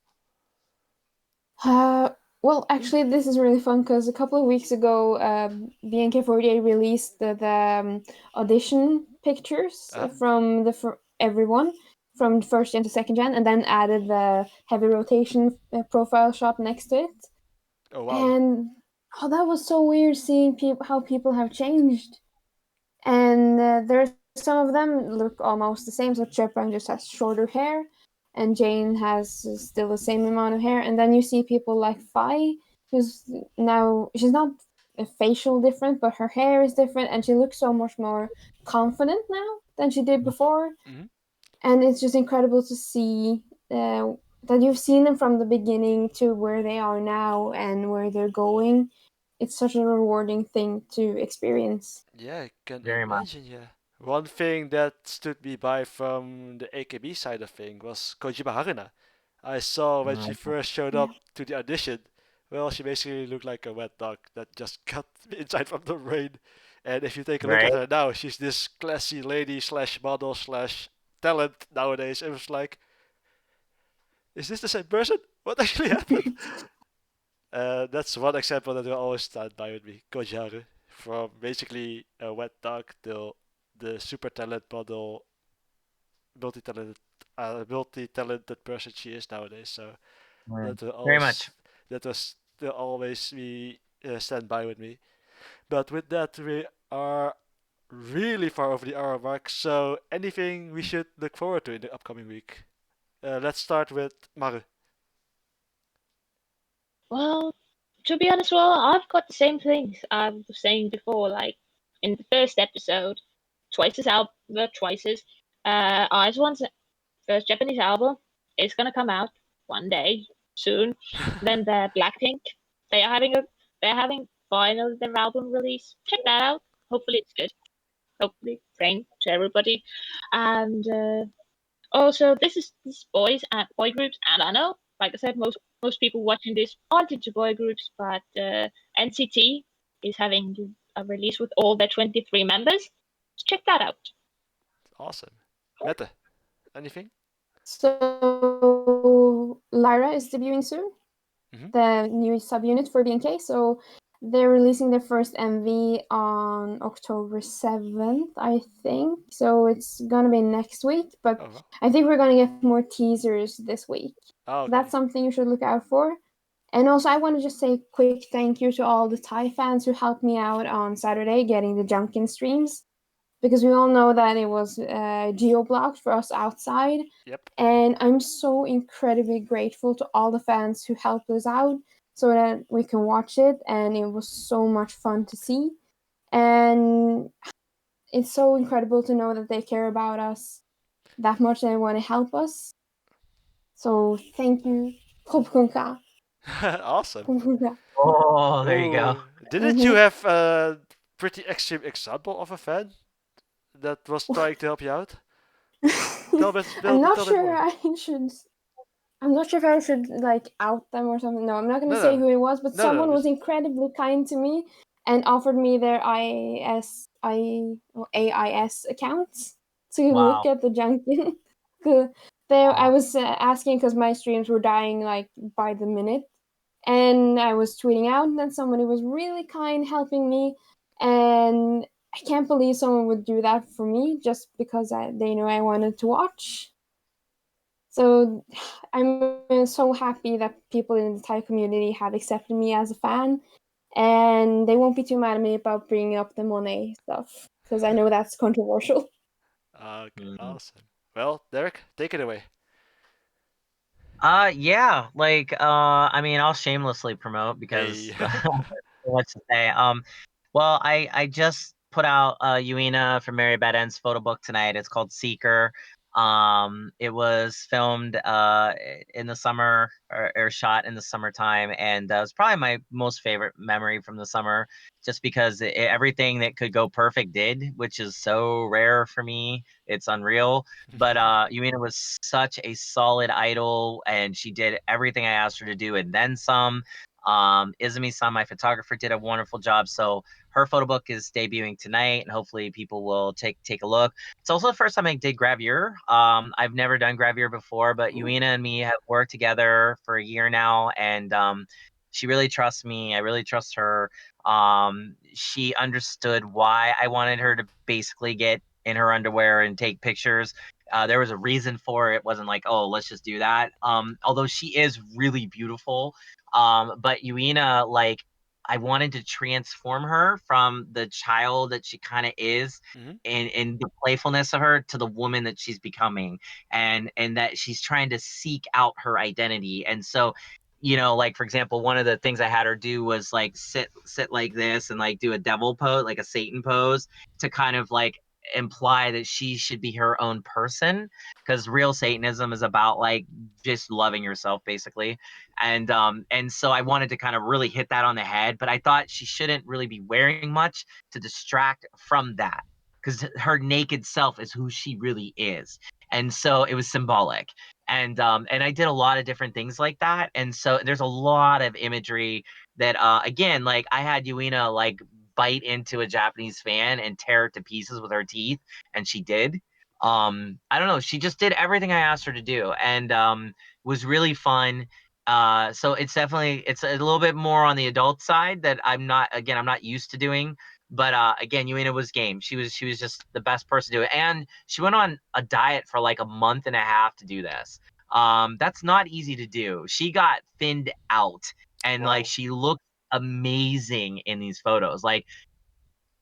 Well, actually, this is really fun because a couple of weeks ago, BNK48 released the audition pictures from everyone from first gen to second gen, and then added the heavy rotation profile shot next to it. Oh wow. And that was so weird seeing how people have changed. And there's some of them look almost the same. So Chopin just has shorter hair, and Jane has still the same amount of hair. And then you see people like Fi, who's now, she's not a facial different, but her hair is different, and she looks so much more confident now than she did before. Mhm. And it's just incredible to see that you've seen them from the beginning to where they are now and where they're going. It's such a rewarding thing to experience. Yeah, I can Very much. imagine, yeah. One thing that stood me by from the AKB side of thing was Kojima Haruna. I saw when she first showed Yeah. up to the audition, well, she basically looked like a wet dog that just got inside from the rain. And if you take a look at Right? her now, she's this classy lady slash model slash talent nowadays. It was like, is this the same person? What actually happened? That's one example that will always stand by with me. Kojaru, from basically a wet dog till the super talent model, multi-talented, multi-talented person she is nowadays. So that will Very always, much. that was will always be stand by with me. But with that, we are really far over the hour mark. So anything we should look forward to in the upcoming week? Let's start with Maru. Well, to be honest, well, I've got the same things I was saying before. Like, in the first episode, Twice's album, IZ*ONE's first Japanese album is gonna come out one day soon. Then the Blackpink, they are having finally their album release. Check that out. Hopefully it's good. Hopefully, praying to everybody. And also, this is boys and boy groups, and I know, like I said, most people watching this aren't into boy groups, but NCT is having a release with all their 23 members. Check that out. Awesome. Mette, anything? So Lyra is debuting soon, the new subunit for BNK. So they're releasing their first MV on October 7th, I think. So it's gonna be next week, but I think we're gonna get more teasers this week. Oh, okay. That's something you should look out for. And also, I want to just say a quick thank you to all the Thai fans who helped me out on Saturday getting the Janken streams, because we all know that it was geo-blocked for us outside. Yep. And I'm so incredibly grateful to all the fans who helped us out so that we can watch it, and it was so much fun to see. And it's so incredible to know that they care about us that much and want to help us. So thank you. Awesome. Oh, there you go. Didn't you have a pretty extreme example of a fan that was trying to help you out? I'm not sure if I should like out them or something. No, I'm not gonna say who it was, but someone was incredibly kind to me and offered me their AIS accounts to look at the Janken. I was asking because my streams were dying like by the minute, and I was tweeting out, and then somebody was really kind helping me, and I can't believe someone would do that for me just because they know I wanted to watch. So I'm so happy that people in the Thai community have accepted me as a fan, and they won't be too mad at me about bringing up the Monet stuff, because I know that's controversial. Okay, awesome. Well, Derek, take it away. Yeah, like I mean, I'll shamelessly promote because what to say. Well, I just put out Yuina from Mary Bad End's photo book tonight. It's called Seeker. It was filmed in the summer or shot in the summertime, and it was probably my most favorite memory from the summer, just because everything that could go perfect did, which is so rare for me. It's unreal. But Yuina was such a solid idol, and she did everything I asked her to do and then some. Izumi-san, my photographer, did a wonderful job. So her photo book is debuting tonight, and hopefully people will take a look. It's also the first time I did gravure. I've never done gravure before, but Yuina and me have worked together for a year now, and she really trusts me. I really trust her. She understood why I wanted her to basically get in her underwear and take pictures. There was a reason for it. It wasn't like, oh, let's just do that. Although she is really beautiful. But Yuina, like, I wanted to transform her from the child that she kind of is and the playfulness of her to the woman that she's becoming, and that she's trying to seek out her identity. And so, you know, like, for example, one of the things I had her do was like sit like this and like do a devil pose, like a Satan pose, to kind of like imply that she should be her own person, because real Satanism is about like just loving yourself, basically. And so I wanted to kind of really hit that on the head, but I thought she shouldn't really be wearing much to distract from that, because her naked self is who she really is. And so it was symbolic. And I did a lot of different things like that. And so there's a lot of imagery that again, like, I had Yuina like bite into a Japanese fan and tear it to pieces with her teeth, and she did. I don't know, she just did everything I asked her to do, and was really fun. So it's definitely, it's a little bit more on the adult side that I'm not used to doing. But again, Yuina was game. She was just the best person to do it, and she went on a diet for like a month and a half to do this. That's not easy to do. She got thinned out, and like, she looked amazing in these photos. Like,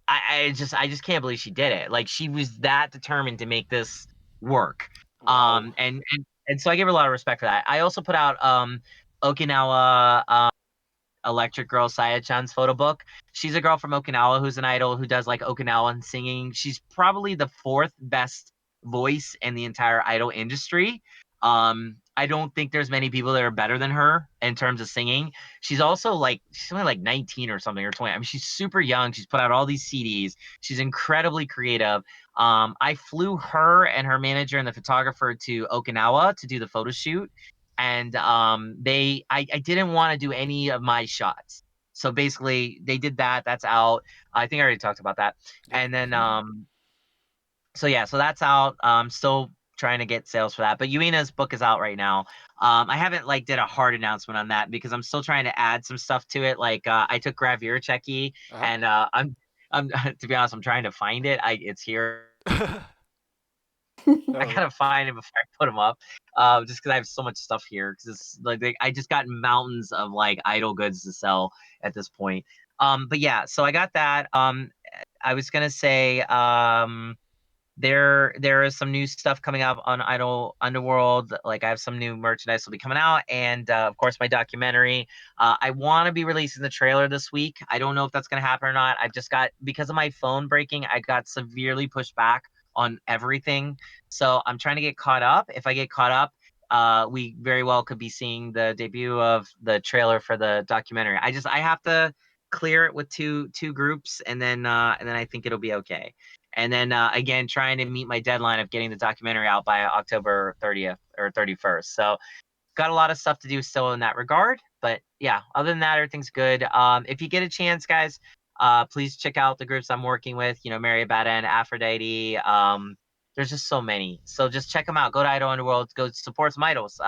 I just can't believe she did it. Like, she was that determined to make this work. And so I give her a lot of respect for that. I also put out Okinawa Electric Girl Saya-chan's photo book. She's a girl from Okinawa who's an idol who does like Okinawan singing. She's probably the fourth best voice in the entire idol industry. I don't think there's many people that are better than her in terms of singing. She's also like she's only like 19 or something or 20. I mean, she's super young. She's put out all these CDs. She's incredibly creative. I flew her and her manager and the photographer to Okinawa to do the photo shoot, and I didn't want to do any of my shots. So basically, they did that. That's out. I think I already talked about that. Yep. And then so yeah, so that's out. Still trying to get sales for that. But Yuina's book is out right now. I haven't like did a hard announcement on that because I'm still trying to add some stuff to it. Like I took Gravure Checky, Uh-huh. and I'm to be honest, I'm trying to find it. It's here. I Oh. gotta find it before I put them up, just because I have so much stuff here. Because it's like I just got mountains of like idol goods to sell at this point. But yeah, so I got that. I was gonna say, there is some new stuff coming up on Idol Underworld. Like I have some new merchandise will be coming out, and of course my documentary. I want to be releasing the trailer this week. I don't know if that's gonna happen or not. I've just got because of my phone breaking, I got severely pushed back on everything. So I'm trying to get caught up. If I get caught up, we very well could be seeing the debut of the trailer for the documentary. I have to clear it with two groups, and then I think it'll be okay. And then again, trying to meet my deadline of getting the documentary out by October 30th or 31st. So got a lot of stuff to do still in that regard. But yeah, other than that, everything's good. If you get a chance, guys, please check out the groups I'm working with. You know, Mary Abadan, Aphrodite. There's just so many. So just check them out. Go to Idol Underworld. Go support some idols.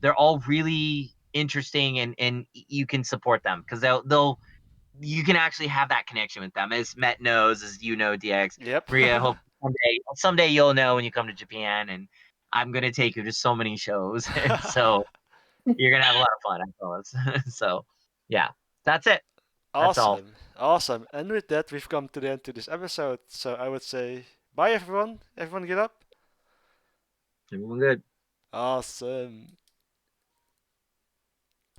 They're all really interesting, and you can support them because they'll you can actually have that connection with them. As Met knows, as you know, DX, Yep. Maria, hope someday you'll know when you come to Japan, and I'm gonna take you to so many shows, and so you're gonna have a lot of fun, I promise. So, yeah, that's it. That's all. Awesome. Awesome. And with that, we've come to the end to this episode. So I would say bye, everyone. Everyone get up. Everyone good. Awesome.